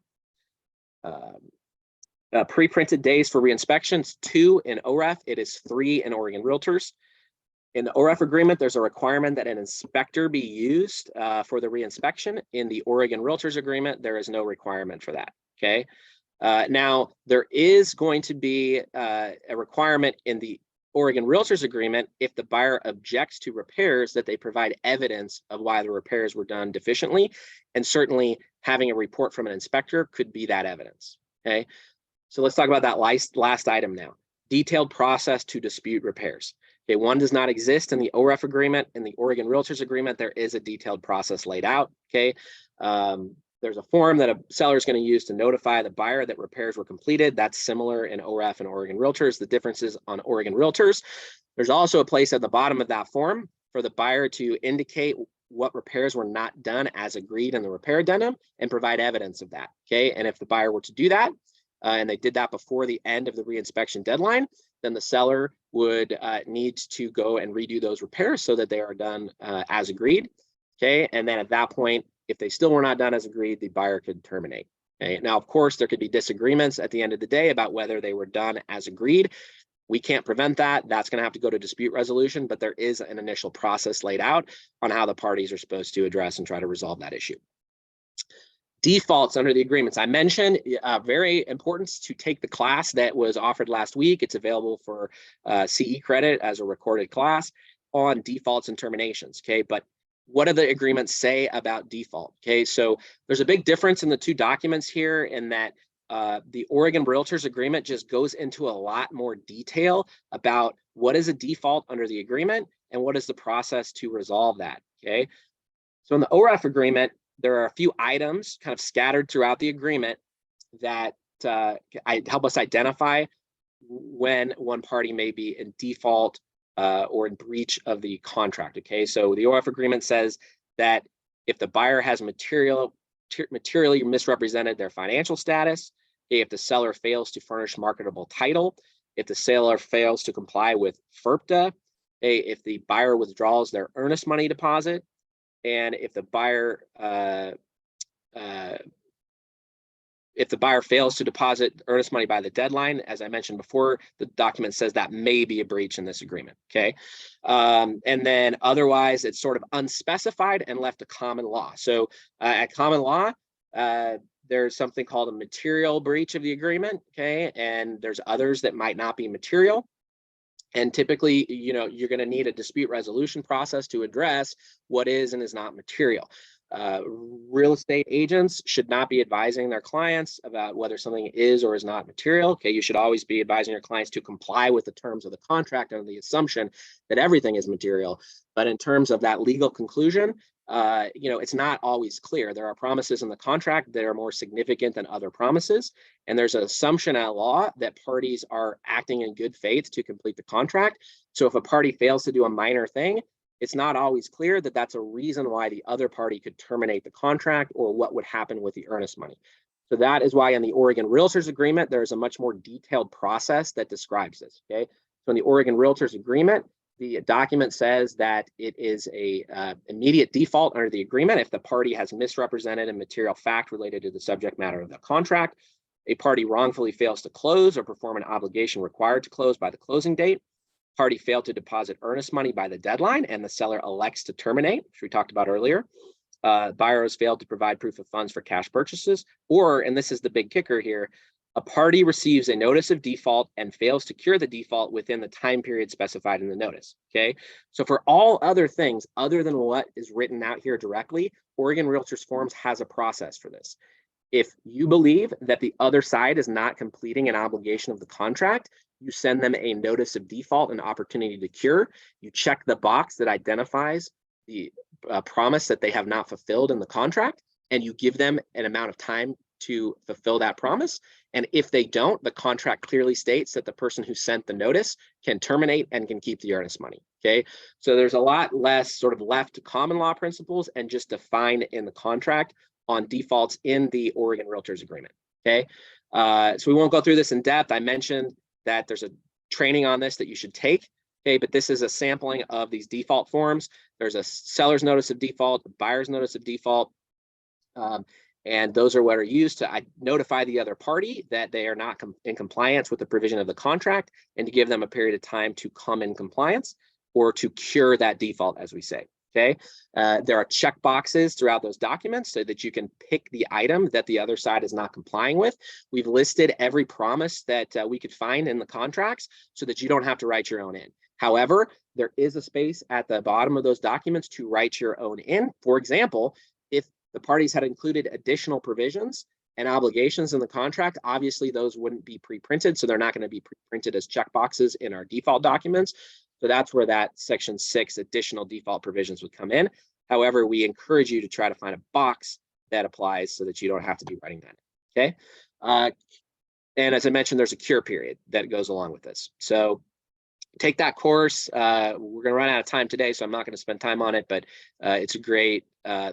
Pre-printed days for re-inspections, 2 in OREF, it is 3 in Oregon Realtors. In the OREF agreement, there's a requirement that an inspector be used for the re-inspection. In the Oregon Realtors agreement, there is no requirement for that, okay? Now, there is going to be a requirement in the Oregon Realtors agreement if the buyer objects to repairs that they provide evidence of why the repairs were done deficiently, and certainly having a report from an inspector could be that evidence, okay? So let's talk about that last item now. Detailed process to dispute repairs. Okay, one does not exist in the OREF agreement. In the Oregon Realtors agreement, there is a detailed process laid out, okay? There's a form that a seller is going to use to notify the buyer that repairs were completed. That's similar in OREF and Oregon Realtors. The differences on Oregon Realtors, there's also a place at the bottom of that form for the buyer to indicate what repairs were not done as agreed in the repair addendum and provide evidence of that, okay? And if the buyer were to do that, and they did that before the end of the reinspection deadline, then the seller would need to go and redo those repairs so that they are done as agreed, okay? And then at that point, if they still were not done as agreed, the buyer could terminate, okay? Now, of course, there could be disagreements at the end of the day about whether they were done as agreed. We can't prevent that. That's going to have to go to dispute resolution, but there is an initial process laid out on how the parties are supposed to address and try to resolve that issue. Defaults under the agreements. I mentioned very important to take the class that was offered last week. It's available for CE credit as a recorded class on defaults and terminations, okay? But what do the agreements say about default? Okay, so there's a big difference in the two documents here in that the Oregon Realtors agreement just goes into a lot more detail about what is a default under the agreement and what is the process to resolve that, okay? So in the OREF agreement, there are a few items kind of scattered throughout the agreement that help us identify when one party may be in default or in breach of the contract, okay? So the OREF agreement says that if the buyer has materially misrepresented their financial status, okay, if the seller fails to furnish marketable title, if the seller fails to comply with FERPTA, okay, if the buyer withdraws their earnest money deposit, and if the buyer fails to deposit earnest money by the deadline, as I mentioned before, the document says that may be a breach in this agreement, okay? And then otherwise, it's sort of unspecified and left to common law. So at common law, there's something called a material breach of the agreement, okay? And there's others that might not be material. And typically, you know, you're going to need a dispute resolution process to address what is and is not material. Real estate agents should not be advising their clients about whether something is or is not material. Okay, you should always be advising your clients to comply with the terms of the contract under the assumption that everything is material. But in terms of that legal conclusion, you know, it's not always clear. There are promises in the contract that are more significant than other promises. And there's an assumption at law that parties are acting in good faith to complete the contract. So if a party fails to do a minor thing, it's not always clear that that's a reason why the other party could terminate the contract or what would happen with the earnest money. So that is why in the Oregon Realtors agreement, there's a much more detailed process that describes this, okay? So in the Oregon Realtors agreement, the document says that it is a immediate default under the agreement if the party has misrepresented a material fact related to the subject matter of the contract, a party wrongfully fails to close or perform an obligation required to close by the closing date, party failed to deposit earnest money by the deadline and the seller elects to terminate, which we talked about earlier, buyer has failed to provide proof of funds for cash purchases, or, and this is the big kicker here, a party receives a notice of default and fails to cure the default within the time period specified in the notice, okay? So for all other things other than what is written out here directly, Oregon Realtors Forms has a process for this. If you believe that the other side is not completing an obligation of the contract, you send them a notice of default and opportunity to cure. You check the box that identifies the promise that they have not fulfilled in the contract, and you give them an amount of time to fulfill that promise. And if they don't, the contract clearly states that the person who sent the notice can terminate and can keep the earnest money, okay? So there's a lot less sort of left to common law principles and just defined in the contract on defaults in the Oregon Realtors agreement, okay? So we won't go through this in depth. I mentioned that there's a training on this that you should take, okay? But this is a sampling of these default forms. There's a seller's notice of default, a buyer's notice of default. And those are what are used to notify the other party that they are not in compliance with the provision of the contract, and to give them a period of time to come in compliance or to cure that default, as we say. Okay, there are check boxes throughout those documents so that you can pick the item that the other side is not complying with. We've listed every promise that we could find in the contracts so that you don't have to write your own in. However, there is a space at the bottom of those documents to write your own in. For example, if the parties had included additional provisions and obligations in the contract, obviously those wouldn't be pre-printed, so they're not going to be pre-printed as checkboxes in our default documents. So that's where that section 6 additional default provisions would come in. However, we encourage you to try to find a box that applies so that you don't have to be writing that. Okay. And as I mentioned, there's a cure period that goes along with this. So take that course. We're going to run out of time today, so I'm not going to spend time on it, but it's a great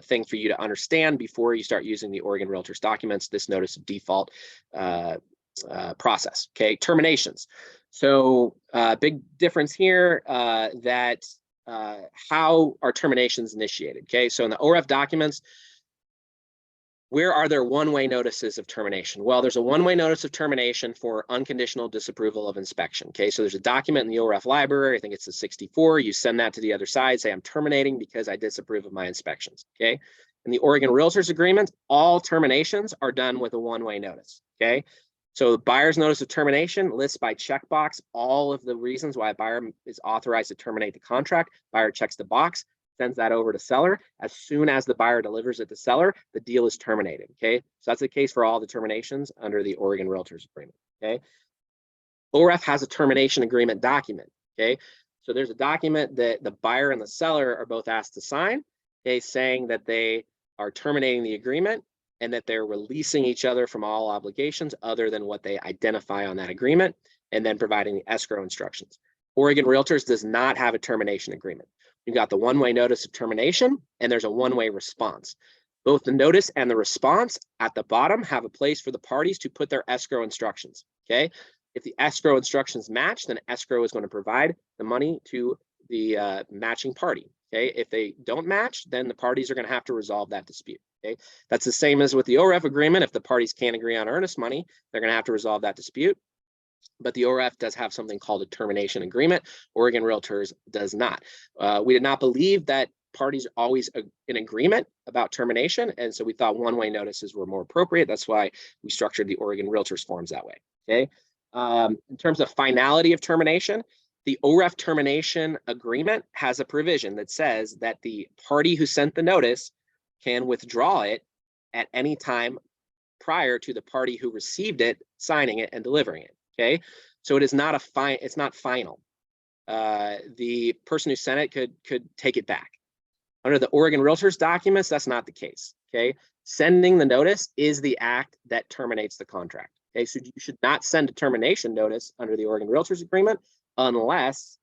thing for you to understand before you start using the Oregon Realtors documents, this notice of default process. Okay, terminations. So big difference here that how are terminations initiated? Okay, so in the OREF documents, where are there one-way notices of termination? Well, there's a one-way notice of termination for unconditional disapproval of inspection. Okay, so there's a document in the OREF library, I think it's the 64, you send that to the other side, say I'm terminating because I disapprove of my inspections. Okay, in the Oregon Realtors agreement, all terminations are done with a one-way notice. Okay, so the buyer's notice of termination lists by checkbox all of the reasons why a buyer is authorized to terminate the contract. Buyer checks the box, sends that over to seller. As soon as the buyer delivers it to seller, the deal is terminated. Okay, so that's the case for all the terminations under the Oregon Realtors agreement. Okay, OREF has a termination agreement document. Okay, so there's a document that the buyer and the seller are both asked to sign, okay, saying that they are terminating the agreement and that they're releasing each other from all obligations other than what they identify on that agreement, and then providing the escrow instructions. Oregon Realtors does not have a termination agreement. You've got the one-way notice of termination, and there's a one-way response. Both the notice and the response at the bottom have a place for the parties to put their escrow instructions. Okay, if the escrow instructions match, then escrow is going to provide the money to the matching party. Okay, if they don't match, then the parties are going to have to resolve that dispute. Okay, that's the same as with the OREF agreement. If the parties can't agree on earnest money, they're going to have to resolve that dispute. But the OREF does have something called a termination agreement. Oregon Realtors does not. We did not believe that parties are always in agreement about termination, and so we thought one-way notices were more appropriate. That's why we structured the Oregon Realtors forms that way. Okay. In terms of finality of termination, the OREF termination agreement has a provision that says that the party who sent the notice can withdraw it at any time prior to the party who received it signing it and delivering it. Okay, so it is not it's not final. The person who sent it could take it back. Under the Oregon Realtors documents, that's not the case. Okay, sending the notice is the act that terminates the contract. Okay, so you should not send a termination notice under the Oregon Realtors agreement unless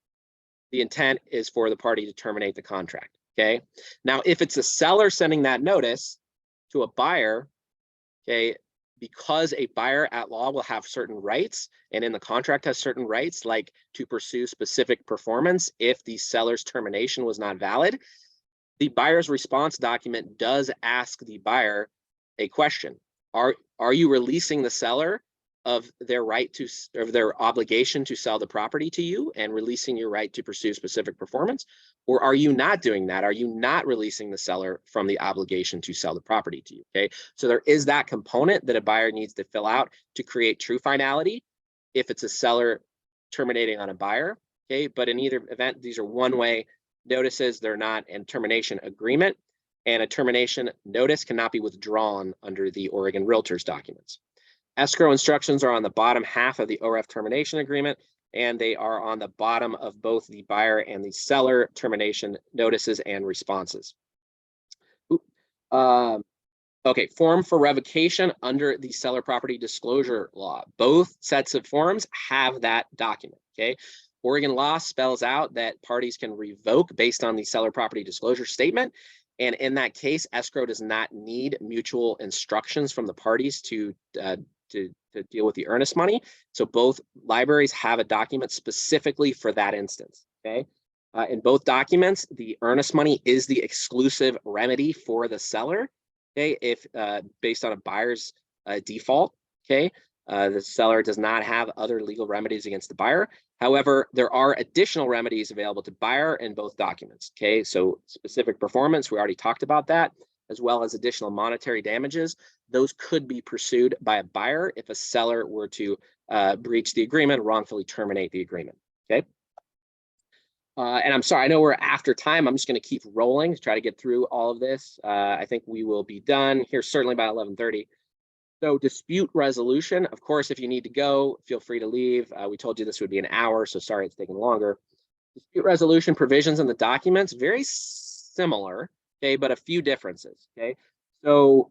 the intent is for the party to terminate the contract. Okay, now if it's a seller sending that notice to a buyer, okay, because a buyer at law will have certain rights, and in the contract has certain rights, like to pursue specific performance if the seller's termination was not valid, the buyer's response document does ask the buyer a question. Are you releasing the seller of their right to, of their obligation to sell the property to you and releasing your right to pursue specific performance? Or are you not doing that? Are you not releasing the seller from the obligation to sell the property to you? Okay, so there is that component that a buyer needs to fill out to create true finality if it's a seller terminating on a buyer. Okay, but in either event, these are one-way notices. They're not a termination agreement, and a termination notice cannot be withdrawn under the Oregon Realtors documents. Escrow instructions are on the bottom half of the OREF termination agreement, and they are on the bottom of both the buyer and the seller termination notices and responses. Okay, form for revocation under the seller property disclosure law. Both sets of forms have that document. Okay, Oregon law spells out that parties can revoke based on the seller property disclosure statement. And in that case, escrow does not need mutual instructions from the parties to deal with the earnest money. So both libraries have a document specifically for that instance. Okay, in both documents, the earnest money is the exclusive remedy for the seller. okay, if based on a buyer's default, okay, the seller does not have other legal remedies against the buyer. However, there are additional remedies available to buyer in both documents, okay? So specific performance, we already talked about that, as well as additional monetary damages. Those could be pursued by a buyer if a seller were to breach the agreement, wrongfully terminate the agreement, okay? And I'm sorry, I know we're after time. I'm just going to keep rolling to try to get through all of this. I think we will be done here certainly by 11:30. So dispute resolution, of course, if you need to go, feel free to leave. We told you this would be an hour, so sorry it's taking longer. Dispute resolution provisions in the documents, very similar, okay, but a few differences, okay? So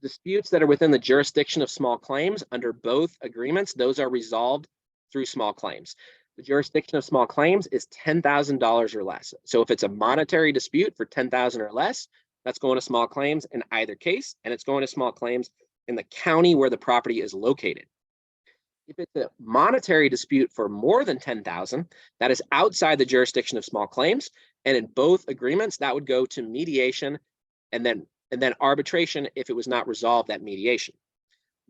disputes that are within the jurisdiction of small claims under both agreements, those are resolved through small claims. The jurisdiction of small claims is $10,000 or less. So if it's a monetary dispute for $10,000 or less, that's going to small claims in either case, and it's going to small claims in the county where the property is located. If it's a monetary dispute for more than $10,000, that is outside the jurisdiction of small claims, and in both agreements, that would go to mediation and then arbitration if it was not resolved at mediation.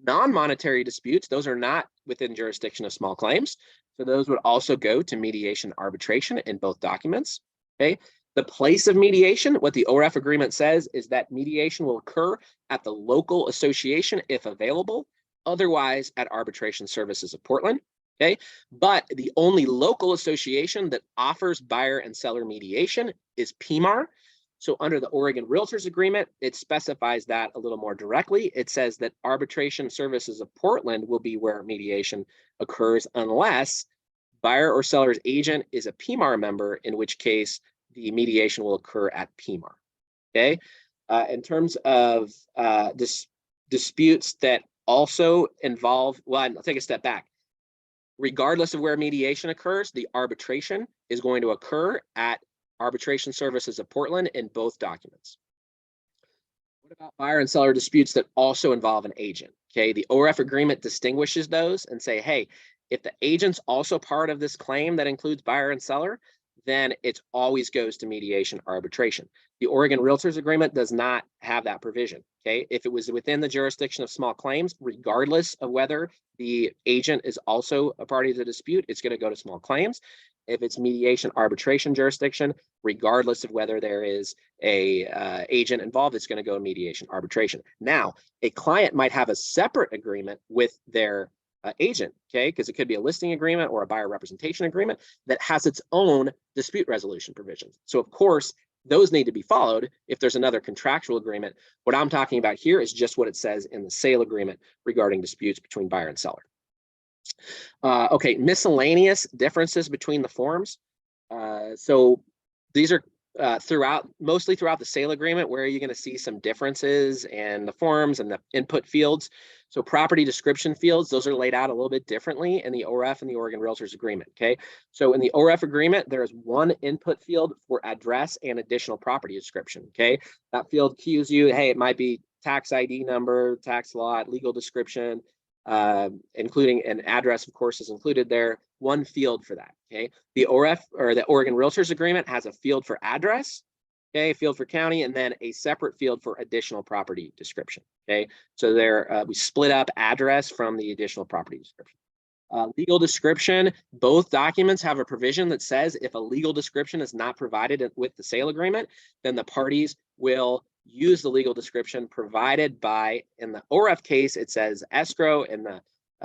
Non-monetary disputes, those are not within jurisdiction of small claims, so those would also go to mediation arbitration in both documents, okay? The place of mediation, what the OREF agreement says is that mediation will occur at the local association if available, otherwise at Arbitration Services of Portland, okay? But the only local association that offers buyer and seller mediation is PMAR. So under the Oregon Realtors Agreement, it specifies that a little more directly. It says that Arbitration Services of Portland will be where mediation occurs unless buyer or seller's agent is a PMAR member, in which case the mediation will occur at PMAR, okay? In terms of disputes that also involve, well, I'll take a step back. Regardless of where mediation occurs, the arbitration is going to occur at Arbitration Services of Portland in both documents. What about buyer and seller disputes that also involve an agent? Okay, the OREF agreement distinguishes those and say, hey, if the agent's also part of this claim that includes buyer and seller, then it always goes to mediation arbitration. The Oregon Realtors Agreement does not have that provision, okay? If it was within the jurisdiction of small claims, regardless of whether the agent is also a party to the dispute, it's going to go to small claims. If it's mediation arbitration jurisdiction, regardless of whether there is a agent involved, it's going to go to mediation arbitration. Now, a client might have a separate agreement with their agent, okay, because it could be a listing agreement or a buyer representation agreement that has its own dispute resolution provisions. So of course, those need to be followed if there's another contractual agreement. What I'm talking about here is just what it says in the sale agreement regarding disputes between buyer and seller. Okay, miscellaneous differences between the forms. So these are mostly throughout the sale agreement where you're going to see some differences in the forms and the input fields. So property description fields, those are laid out a little bit differently in the OREF and the Oregon Realtors Agreement, okay? So in the OREF agreement, there is one input field for address and additional property description, okay? That field cues you, hey, it might be tax ID number, tax lot, legal description, including an address, of course, is included there, one field for that, okay? The OREF, or the Oregon Realtors Agreement, has a field for address, okay, a field for county, and then a separate field for additional property description, okay? So there, we split up address from the additional property description. Legal description, both documents have a provision that says if a legal description is not provided with the sale agreement, then the parties will use the legal description provided by, in the OREF case, it says escrow. In the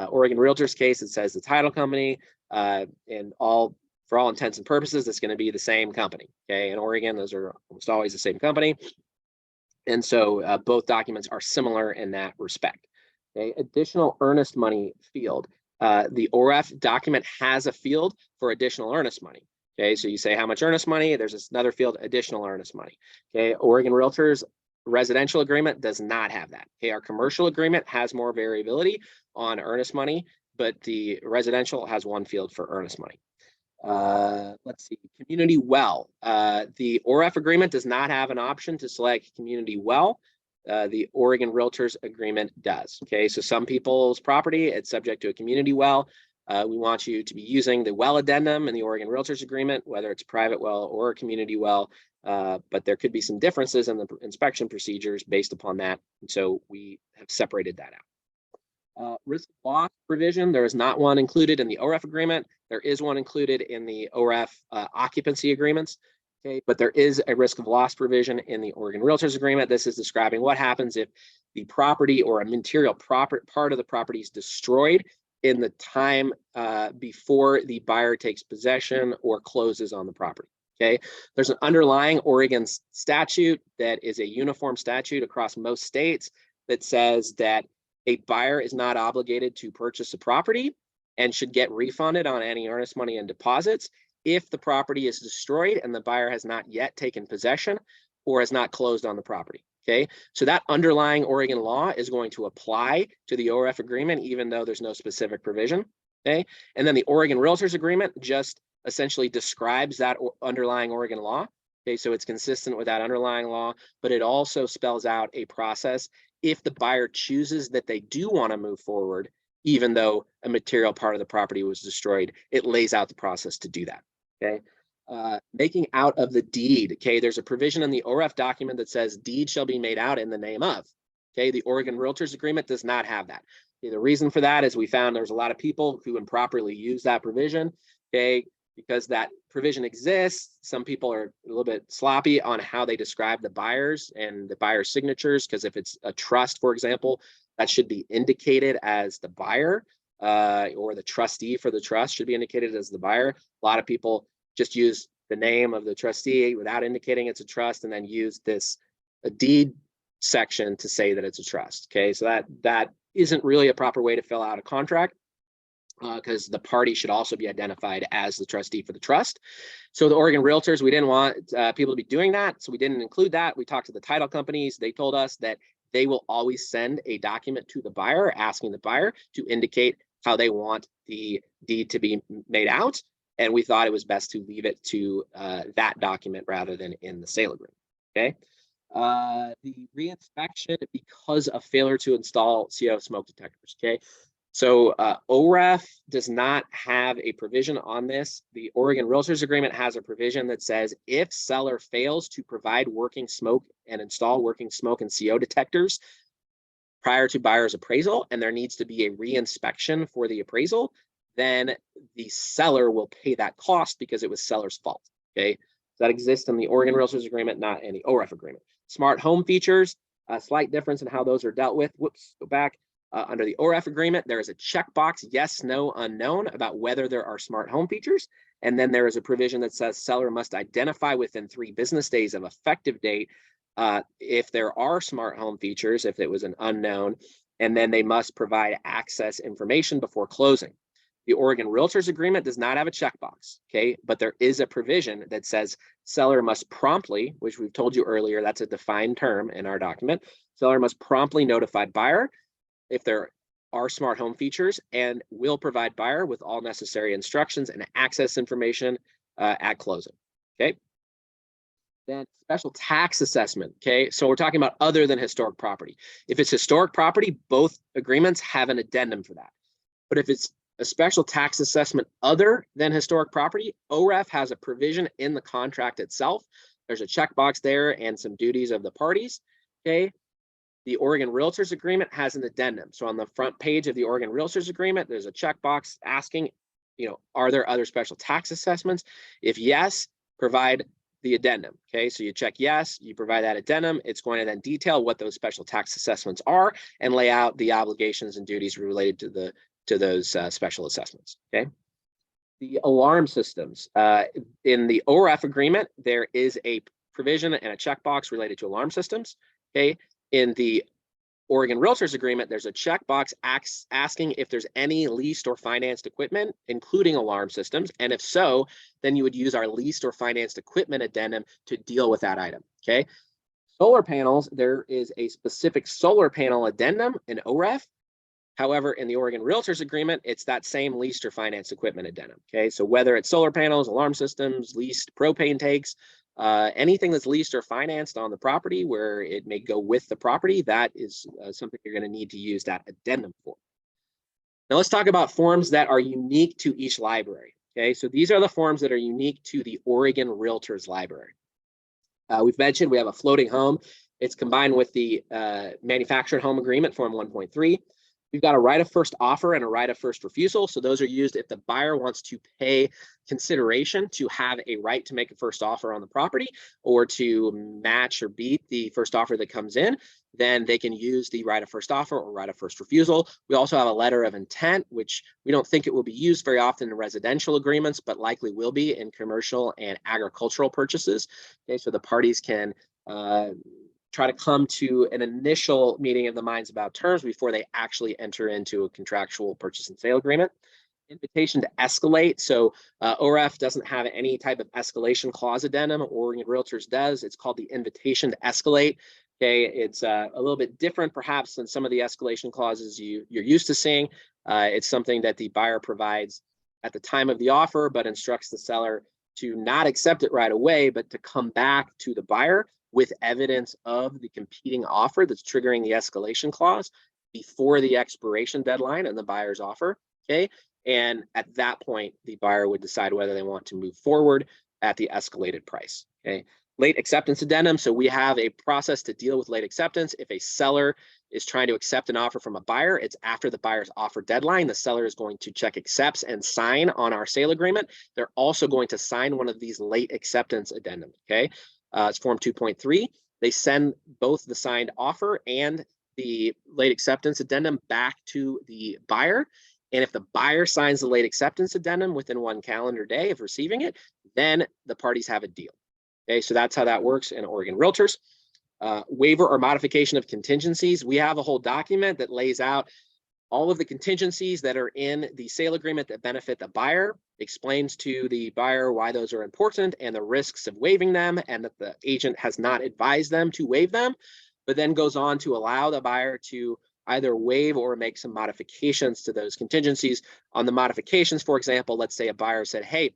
Oregon Realtors case, it says the title company. And for all intents and purposes, it's going to be the same company. Okay, in Oregon, those are almost always the same company. And so both documents are similar in that respect. Okay, additional earnest money field. The OREF document has a field for additional earnest money. Okay, so you say how much earnest money, there's another field, additional earnest money. Okay, Oregon Realtors residential agreement does not have that. Okay, our commercial agreement has more variability on earnest money, but the residential has one field for earnest money. Let's see, community well. The OREF agreement does not have an option to select community well. The Oregon Realtors Agreement does. Okay, so some people's property, it's subject to a community well. We want you to be using the well addendum in the Oregon Realtors Agreement, whether it's a private well or a community well, but there could be some differences in the inspection procedures based upon that. And so we have separated that out. Risk of loss provision, there is not one included in the OREF agreement. There is one included in the OREF occupancy agreements. Okay, but there is a risk of loss provision in the Oregon Realtors Agreement. This is describing what happens if the property or a material part of the property is destroyed in the time before the buyer takes possession or closes on the property. Okay, there's an underlying Oregon statute that is a uniform statute across most states that says that a buyer is not obligated to purchase a property and should get refunded on any earnest money and deposits if the property is destroyed and the buyer has not yet taken possession or has not closed on the property. Okay, so that underlying Oregon law is going to apply to the OREF agreement, even though there's no specific provision. Okay, and then the Oregon Realtors Agreement just essentially describes that underlying Oregon law. Okay, so it's consistent with that underlying law, but it also spells out a process if the buyer chooses that they do want to move forward, even though a material part of the property was destroyed. It lays out the process to do that. Okay. Making out of the deed. Okay, there's a provision in the OREF document that says deed shall be made out in the name of. Okay, the Oregon Realtors Agreement does not have that. Okay, the reason for that is we found there's a lot of people who improperly use that provision. Okay, because that provision exists, some people are a little bit sloppy on how they describe the buyers and the buyer's signatures, because if it's a trust, for example, that should be indicated as the buyer, or the trustee for the trust should be indicated as the buyer. A lot of people just use the name of the trustee without indicating it's a trust, and then use this deed section to say that it's a trust. Okay, so that isn't really a proper way to fill out a contract, because the party should also be identified as the trustee for the trust. So the Oregon Realtors, we didn't want people to be doing that, so we didn't include that. We talked to the title companies. They told us that they will always send a document to the buyer asking the buyer to indicate how they want the deed to be made out. And we thought it was best to leave it to that document rather than in the sale agreement. Okay. The reinspection because of failure to install CO smoke detectors. Okay. So OREF does not have a provision on this. The Oregon Realtors Agreement has a provision that says if seller fails to provide working smoke and install working smoke and CO detectors prior to buyer's appraisal, and there needs to be a reinspection for the appraisal, then the seller will pay that cost because it was seller's fault. Okay, so that exists in the Oregon Realtors Agreement, not in the OREF agreement. Smart home features, a slight difference in how those are dealt with. Whoops, go back. Under the OREF agreement, there is a checkbox, yes, no, unknown, about whether there are smart home features. And then there is a provision that says seller must identify within 3 business days of effective date if there are smart home features, if it was an unknown, and then they must provide access information before closing. The Oregon Realtors Agreement does not have a checkbox, okay, but there is a provision that says seller must promptly, which we've told you earlier, that's a defined term in our document, seller must promptly notify buyer if there are smart home features and will provide buyer with all necessary instructions and access information at closing, okay? Then special tax assessment, okay? So we're talking about other than historic property. If it's historic property, both agreements have an addendum for that. But if it's a special tax assessment other than historic property, OREF has a provision in the contract itself. There's a checkbox there and some duties of the parties, okay? The Oregon Realtors Agreement has an addendum. So on the front page of the Oregon Realtors Agreement, there's a checkbox asking, are there other special tax assessments? If yes, provide the addendum. Okay, so you check yes, you provide that addendum. It's going to then detail what those special tax assessments are and lay out the obligations and duties related to those special assessments. Okay. The alarm systems. In the OREF agreement, there is a provision and a checkbox related to alarm systems. Okay. In the Oregon Realtors Agreement, there's a checkbox asking if there's any leased or financed equipment, including alarm systems. And if so, then you would use our leased or financed equipment addendum to deal with that item. Okay. Solar panels, there is a specific solar panel addendum in OREF. However, in the Oregon Realtors Agreement, it's that same leased or financed equipment addendum. Okay. So whether it's solar panels, alarm systems, leased propane tanks, anything that's leased or financed on the property where it may go with the property, that is something you're going to need to use that addendum for. Now let's talk about forms that are unique to each library. Okay, so these are the forms that are unique to the Oregon Realtors Library. We've mentioned we have a floating home. It's combined with the manufactured home agreement, form 1.3. We've got a right of first offer and a right of first refusal. So those are used if the buyer wants to pay consideration to have a right to make a first offer on the property or to match or beat the first offer that comes in, then they can use the right of first offer or right of first refusal. We also have a letter of intent, which we don't think it will be used very often in residential agreements, but likely will be in commercial and agricultural purchases. Okay, so the parties can try to come to an initial meeting of the minds about terms before they actually enter into a contractual purchase and sale agreement. Invitation to escalate. So OREF doesn't have any type of escalation clause addendum. Oregon Realtors does. It's called the invitation to escalate. Okay, it's a little bit different perhaps than some of the escalation clauses you're used to seeing. It's something that the buyer provides at the time of the offer, but instructs the seller to not accept it right away, but to come back to the buyer with evidence of the competing offer that's triggering the escalation clause before the expiration deadline and the buyer's offer. Okay, and at that point, the buyer would decide whether they want to move forward at the escalated price. Okay. Late acceptance addendum. So we have a process to deal with late acceptance. If a seller is trying to accept an offer from a buyer, it's after the buyer's offer deadline. The seller is going to check accepts and sign on our sale agreement. They're also going to sign one of these late acceptance addendums. Okay, it's form 2.3. They send both the signed offer and the late acceptance addendum back to the buyer. And if the buyer signs the late acceptance addendum within 1 calendar day of receiving it, then the parties have a deal. Okay, so that's how that works in Oregon Realtors. Waiver or modification of contingencies. We have a whole document that lays out all of the contingencies that are in the sale agreement that benefit the buyer, explains to the buyer why those are important and the risks of waiving them, and that the agent has not advised them to waive them, but then goes on to allow the buyer to either waive or make some modifications to those contingencies. On the modifications, for example, let's say a buyer said, hey,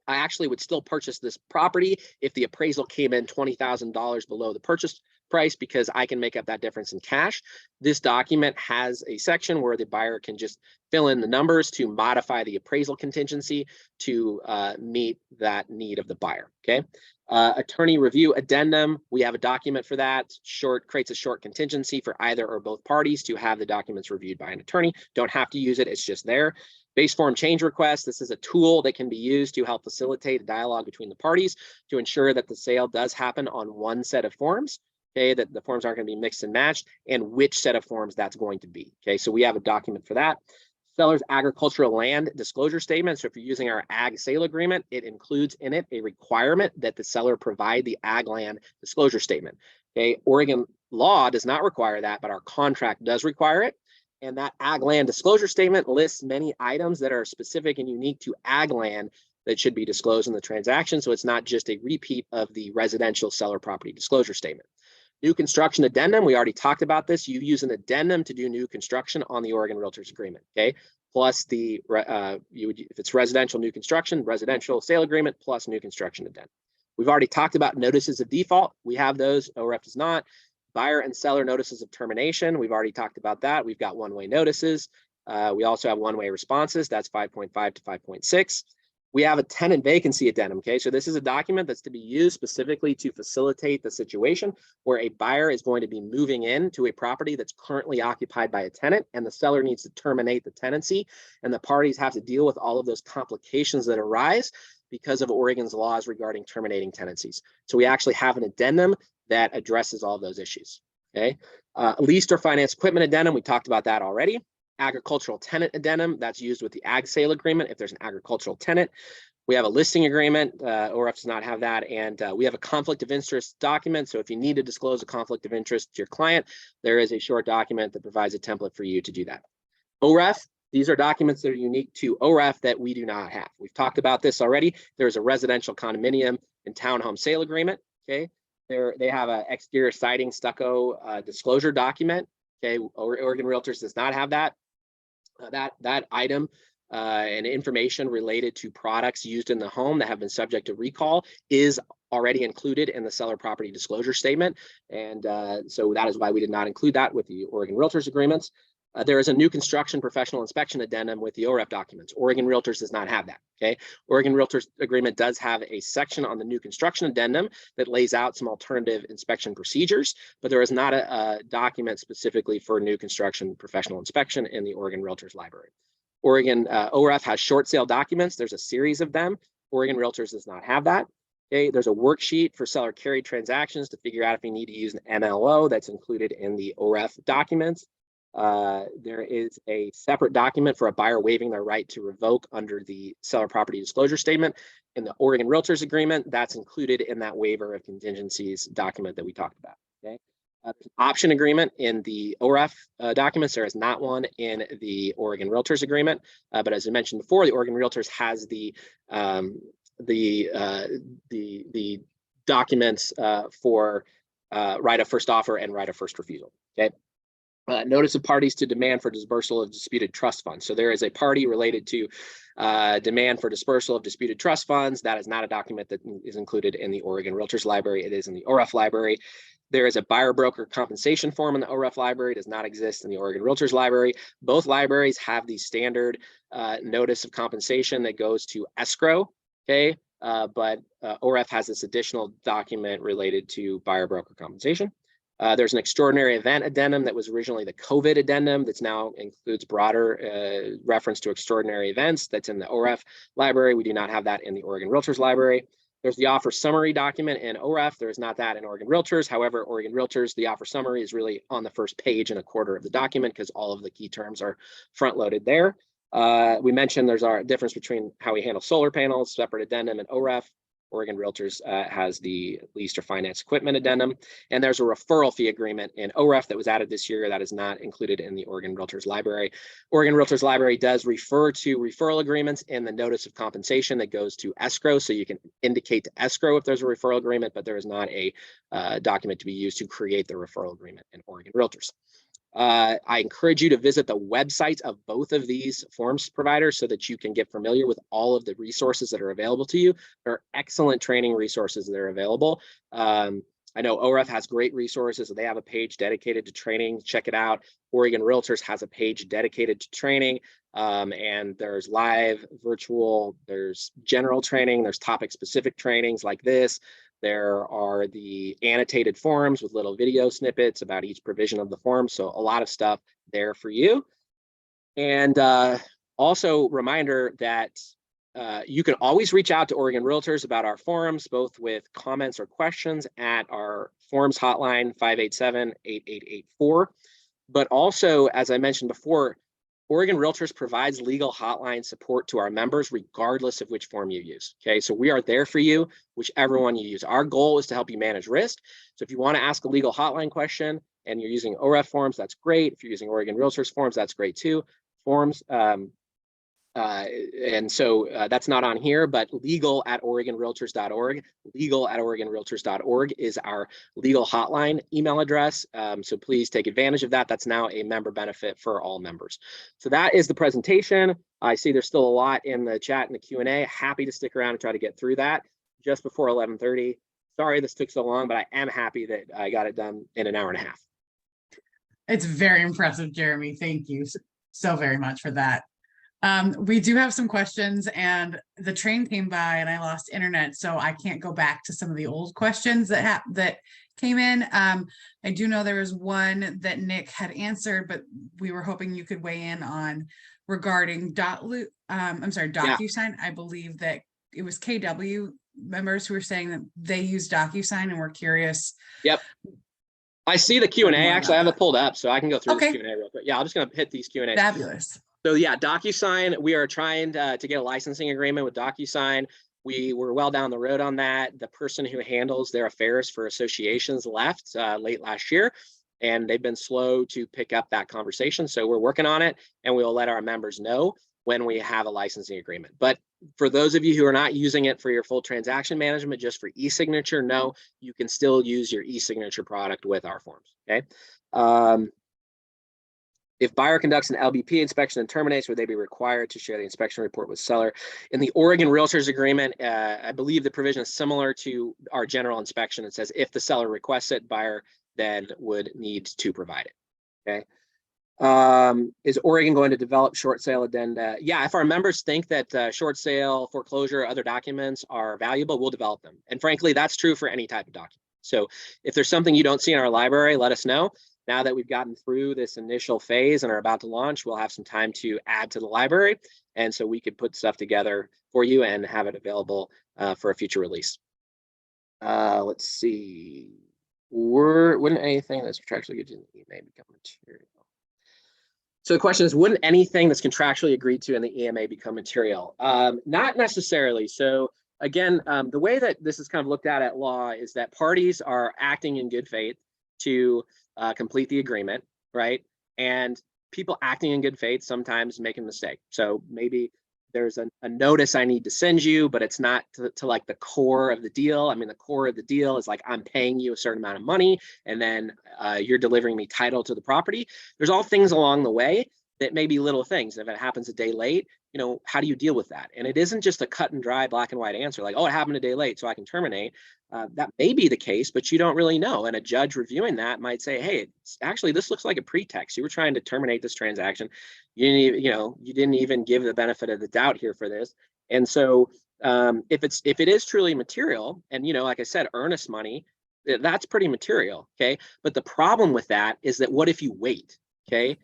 I actually would still purchase this property if the appraisal came in $20,000 below the purchase price because I can make up that difference in cash. This document has a section where the buyer can just fill in the numbers to modify the appraisal contingency to meet that need of the buyer. Okay. Attorney review addendum. We have a document for that. Creates a short contingency for either or both parties to have the documents reviewed by an attorney. Don't have to use it. It's just there. Base form change request. This is a tool that can be used to help facilitate a dialogue between the parties to ensure that the sale does happen on one set of forms. Okay, that the forms aren't going to be mixed and matched, and which set of forms that's going to be. Okay, so we have a document for that. Seller's agricultural land disclosure statement. So if you're using our ag sale agreement, it includes in it a requirement that the seller provide the ag land disclosure statement. Okay, Oregon law does not require that, but our contract does require it. And that ag land disclosure statement lists many items that are specific and unique to ag land that should be disclosed in the transaction. So it's not just a repeat of the residential seller property disclosure statement. New construction addendum. We already talked about this. You use an addendum to do new construction on the Oregon Realtors agreement. Okay. Plus the, if it's residential new construction, residential sale agreement, plus new construction addendum. We've already talked about notices of default. We have those. OREF does not. Buyer and seller notices of termination. We've already talked about that. We've got one-way notices. We also have one-way responses. That's 5.5 to 5.6. We have a tenant vacancy addendum. Okay, so this is a document that's to be used specifically to facilitate the situation where a buyer is going to be moving into a property that's currently occupied by a tenant, and the seller needs to terminate the tenancy, and the parties have to deal with all of those complications that arise because of Oregon's laws regarding terminating tenancies. So we actually have an addendum that addresses all of those issues. Okay, leased or finance equipment addendum. We talked about that already. Agricultural tenant addendum, that's used with the ag sale agreement if there's an agricultural tenant. We have a listing agreement. OREF does not have that. And we have a conflict of interest document. So if you need to disclose a conflict of interest to your client, there is a short document that provides a template for you to do that. OREF, these are documents that are unique to OREF that we do not have. We've talked about this already. There's a residential condominium and townhome sale agreement. Okay, they have an exterior siding stucco disclosure document. Okay, Oregon Realtors does not have that. That item and information related to products used in the home that have been subject to recall is already included in the seller property disclosure statement. And so that is why we did not include that with the Oregon Realtors agreements. There is a new construction professional inspection addendum with the OREF documents. Oregon Realtors does not have that, okay? Oregon Realtors agreement does have a section on the new construction addendum that lays out some alternative inspection procedures, but there is not a document specifically for new construction professional inspection in the Oregon Realtors library. Oregon OREF has short sale documents. There's a series of them. Oregon Realtors does not have that. Okay, there's a worksheet for seller carried transactions to figure out if you need to use an MLO that's included in the OREF documents. There is a separate document for a buyer waiving their right to revoke under the seller property disclosure statement in the Oregon Realtors agreement. That's included in that waiver of contingencies document that we talked about. Okay, option agreement in the OREF documents. There is not one in the Oregon Realtors agreement, but as I mentioned before, the Oregon Realtors has the documents for right of first offer and right of first refusal. Okay. Notice of parties to demand for dispersal of disputed trust funds. So there is a party related to demand for dispersal of disputed trust funds. That is not a document that is included in the Oregon Realtors library. It is in the OREF library. There is a buyer broker compensation form in the OREF library. It does not exist in the Oregon Realtors library. Both libraries have the standard notice of compensation that goes to escrow. Okay, but OREF has this additional document related to buyer broker compensation. There's an extraordinary event addendum that was originally the COVID addendum that's now includes broader reference to extraordinary events. That's in the OREF library. We do not have that in the Oregon Realtors library. There's the offer summary document in OREF. There is not that in Oregon Realtors. However, Oregon Realtors, the offer summary is really on the first page and a quarter of the document because all of the key terms are front loaded there. We mentioned there's our difference between how we handle solar panels, separate addendum, and OREF. Oregon Realtors has the leased or finance equipment addendum. And there's a referral fee agreement in OREF that was added this year that is not included in the Oregon Realtors library. Oregon Realtors library does refer to referral agreements in the notice of compensation that goes to escrow. So you can indicate to escrow if there's a referral agreement, but there is not a document to be used to create the referral agreement in Oregon Realtors. I encourage you to visit the websites of both of these forms providers so that you can get familiar with all of the resources that are available to you. There are excellent training resources that are available. I know OREF has great resources. They have a page dedicated to training. Check it out. Oregon Realtors has a page dedicated to training. And there's live, virtual, there's general training, there's topic specific trainings like this. There are the annotated forms with little video snippets about each provision of the form. So a lot of stuff there for you. And also reminder that you can always reach out to Oregon Realtors about our forums, both with comments or questions at our forums hotline 587-8884. But also, as I mentioned before, Oregon Realtors provides legal hotline support to our members, regardless of which form you use. Okay, so we are there for you, whichever one you use. Our goal is to help you manage risk. So if you want to ask a legal hotline question and you're using OREF forms, that's great. If you're using Oregon Realtors forms, that's great too. Forms, and so that's not on here, but legal@OregonRealtors.org. Legal@OregonRealtors.org is our legal hotline email address. So please take advantage of that. That's now a member benefit for all members. So that is the presentation. I see there's still a lot in the chat and the Q&A. Happy to stick around and try to get through that just before 11:30. Sorry this took so long, but I am happy that I got it done in an hour and a half. It's very impressive, Jeremy. Thank you so very much for that. We do have some questions, and the train came by and I lost internet, so I can't go back to some of the old questions that came in. I do know there was one that Nick had answered, but we were hoping you could weigh in on regarding DocuSign. Yeah. I believe that it was KW members who were saying that they use DocuSign and were curious. Yep. I see the Q&A. Actually, I have it pulled up, so I can go through this Q&A real quick. Yeah, I'm just going to hit these Q&A. Fabulous. So yeah, DocuSign, we are trying to get a licensing agreement with DocuSign. We were well down the road on that. The person who handles their affairs for associations left late last year, and they've been slow to pick up that conversation. So we're working on it, and we'll let our members know when we have a licensing agreement. But for those of you who are not using it for your full transaction management, just for e-signature, no, you can still use your e-signature product with our forms, okay? If buyer conducts an LBP inspection and terminates, would they be required to share the inspection report with seller? In the Oregon Realtors agreement, I believe the provision is similar to our general inspection. It says if the seller requests it, buyer then would need to provide it, okay? Is Oregon going to develop short sale addenda? Yeah, if our members think that short sale, foreclosure, other documents are valuable, we'll develop them. And frankly, that's true for any type of document. So if there's something you don't see in our library, let us know. Now that we've gotten through this initial phase and are about to launch, we'll have some time to add to the library. And so we could put stuff together for you and have it available for a future release. Let's see. Wouldn't anything that's contractually agreed to may become material? So the question is, wouldn't anything that's contractually agreed to in the EMA become material? Not necessarily. So again, the way that this is kind of looked at law is that parties are acting in good faith to complete the agreement, right? And people acting in good faith sometimes make a mistake. So maybe there's a notice I need to send you, but it's not to like the core of the deal. I mean, the core of the deal is like, I'm paying you a certain amount of money and then you're delivering me title to the property. There's all things along the way that may be little things. If it happens a day late, you know, how do you deal with that? And it isn't just a cut and dry black and white answer like, oh, it happened a day late, so I can terminate. That may be the case, but you don't really know. And a judge reviewing that might say, hey, actually, this looks like a pretext. You were trying to terminate this transaction. You didn't even give the benefit of the doubt here for this. And so if it is truly material, and like I said, earnest money, that's pretty material. Okay. But the problem with that is that what if you wait? Okay.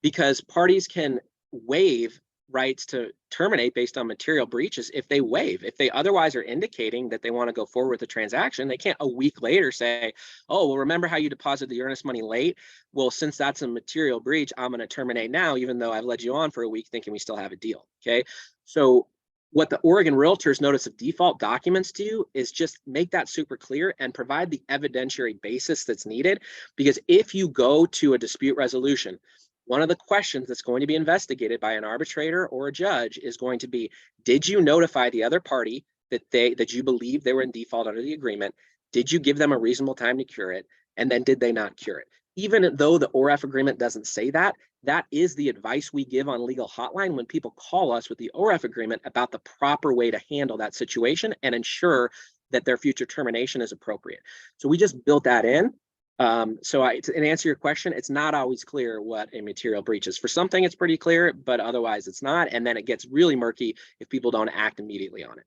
Because parties can waive rights to terminate based on material breaches if they waive. If they otherwise are indicating that they want to go forward with the transaction, they can't a week later say, oh, well, remember how you deposited the earnest money late? Well, since that's a material breach, I'm going to terminate now, even though I've led you on for a week thinking we still have a deal. Okay. So what the Oregon Realtors Notice of Default documents do is just make that super clear and provide the evidentiary basis that's needed. Because if you go to a dispute resolution, one of the questions that's going to be investigated by an arbitrator or a judge is going to be, did you notify the other party that you believe they were in default under the agreement? Did you give them a reasonable time to cure it? And then did they not cure it? Even though the OREF agreement doesn't say that, that is the advice we give on Legal Hotline when people call us with the OREF agreement about the proper way to handle that situation and ensure that their future termination is appropriate. So we just built that in. To answer your question, it's not always clear what a material breach is. For something, it's pretty clear, but otherwise it's not. And then it gets really murky if people don't act immediately on it.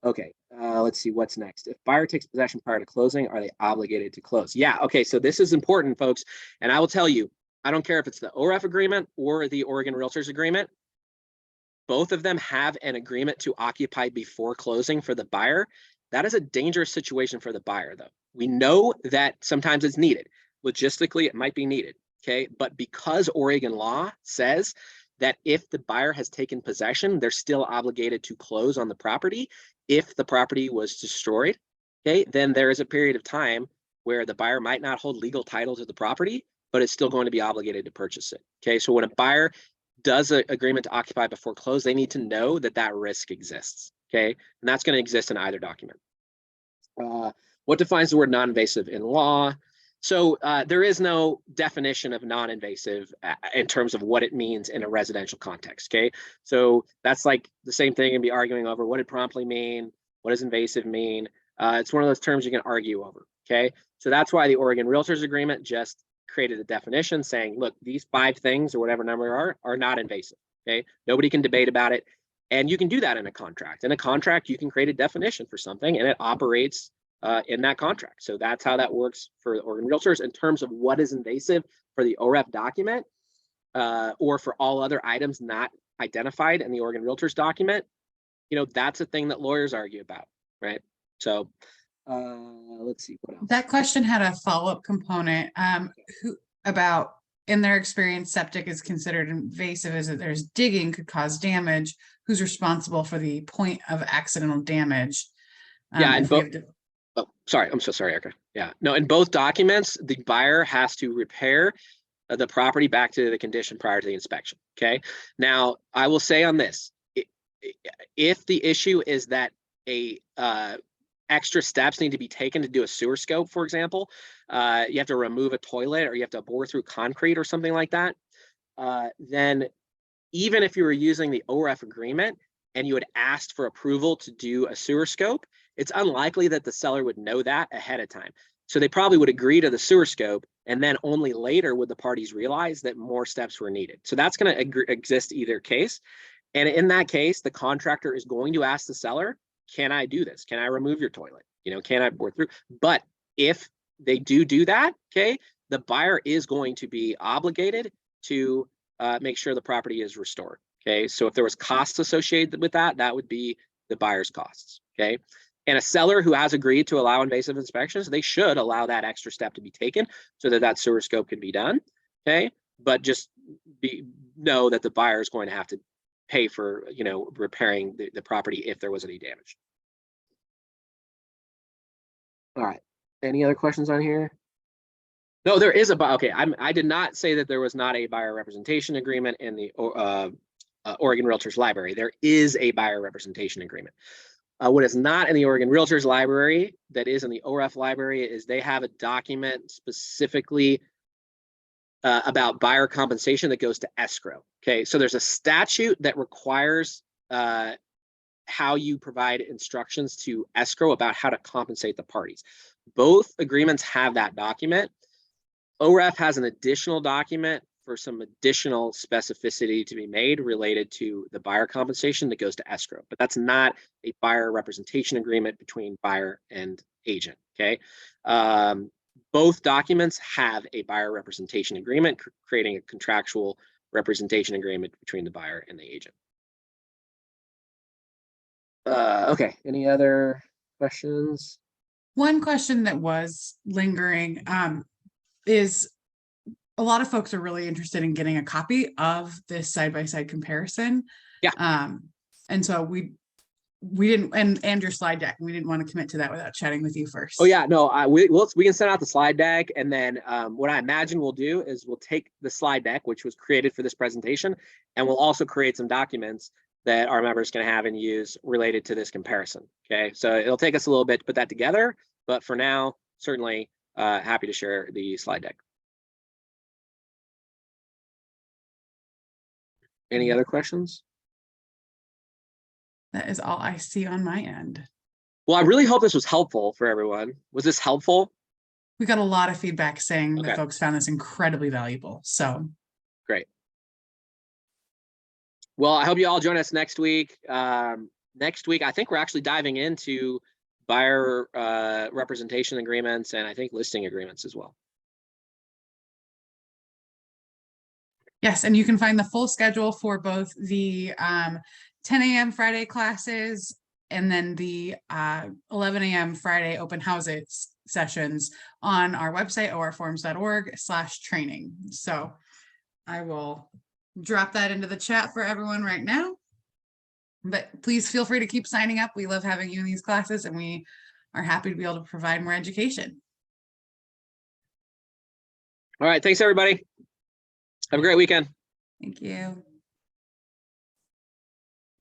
Okay, let's see what's next. If buyer takes possession prior to closing, are they obligated to close? Yeah, okay, so this is important, folks. And I will tell you, I don't care if it's the OREF agreement or the Oregon Realtors agreement. Both of them have an agreement to occupy before closing for the buyer. That is a dangerous situation for the buyer, though. We know that sometimes it's needed. Logistically, it might be needed, okay? But because Oregon law says that if the buyer has taken possession, they're still obligated to close on the property. If the property was destroyed, okay, then there is a period of time where the buyer might not hold legal title to the property, but it's still going to be obligated to purchase it, okay? So when a buyer does an agreement to occupy before close, they need to know that that risk exists, okay? And that's going to exist in either document. What defines the word non-invasive in law? So there is no definition of non-invasive in terms of what it means in a residential context, okay? So that's like the same thing and be arguing over what did promptly mean, what does invasive mean? It's one of those terms you can argue over, okay? So that's why the Oregon Realtors Agreement just created a definition saying, look, these 5 things or whatever number are not invasive, okay? Nobody can debate about it. And you can do that in a contract. In a contract, you can create a definition for something and it operates in that contract. So that's how that works for the Oregon Realtors in terms of what is invasive for the OREF document or for all other items not identified in the Oregon Realtors document. That's a thing that lawyers argue about, right? So let's see what else. That question had a follow-up component about in their experience, septic is considered invasive as that there's digging could cause damage. Who's responsible for the point of accidental damage? Yeah, and oh, sorry. I'm so sorry, Erica. Yeah, no, in both documents, the buyer has to repair the property back to the condition prior to the inspection. Okay. Now, I will say on this, if the issue is that extra steps need to be taken to do a sewer scope, for example, you have to remove a toilet or you have to bore through concrete or something like that, then even if you were using the OREF agreement and you had asked for approval to do a sewer scope, it's unlikely that the seller would know that ahead of time. So they probably would agree to the sewer scope, And then only later would the parties realize that more steps were needed. So that's going to exist either case. And in that case, the contractor is going to ask the seller, can I do this? Can I remove your toilet? You know, can I bore through? But if they do that, okay, the buyer is going to be obligated to make sure the property is restored. Okay, so if there was costs associated with that, that would be the buyer's costs. Okay, and a seller who has agreed to allow invasive inspections, they should allow that extra step to be taken so that that sewer scope can be done. Okay, but just know that the buyer is going to have to pay for, you know, repairing the property if there was any damage. All right, any other questions on here? No, there is a okay. I did not say that there was not a buyer representation agreement in the Oregon Realtors Library. There is a buyer representation agreement. What is not in the Oregon Realtors Library that is in the OREF library is they have a document specifically about buyer compensation that goes to escrow. Okay, so there's a statute that requires how you provide instructions to escrow about how to compensate the parties. Both agreements have that document. OREF has an additional document for some additional specificity to be made related to the buyer compensation that goes to escrow, but that's not a buyer representation agreement between buyer and agent. Okay, both documents have a buyer representation agreement, creating a contractual representation agreement between the buyer and the agent. Okay, any other questions? One question that was lingering is a lot of folks are really interested in getting a copy of this side-by-side comparison. Yeah. And so we didn't, and your slide deck, we didn't want to commit to that without chatting with you first. Oh yeah, no, we can send out the slide deck, and then what I imagine we'll do is we'll take the slide deck, which was created for this presentation, and we'll also create some documents that our members can have and use related to this comparison. Okay, so it'll take us a little bit to put that together, but for now, certainly happy to share the slide deck. Any other questions? That is all I see on my end. Well, I really hope this was helpful for everyone. Was this helpful? We got a lot of feedback saying Okay. that folks found this incredibly valuable. So great. Well, I hope you all join us next week. Next week, I think we're actually diving into buyer representation agreements and I think listing agreements as well. Yes, and you can find the full schedule for both the 10 a.m. Friday classes and then the 11 a.m. Friday open houses sessions on our website, orforms.org/training. So I will drop that into the chat for everyone right now. But please feel free to keep signing up. We love having you in these classes, and we are happy to be able to provide more education. All right, thanks everybody. Have a great weekend. Thank you.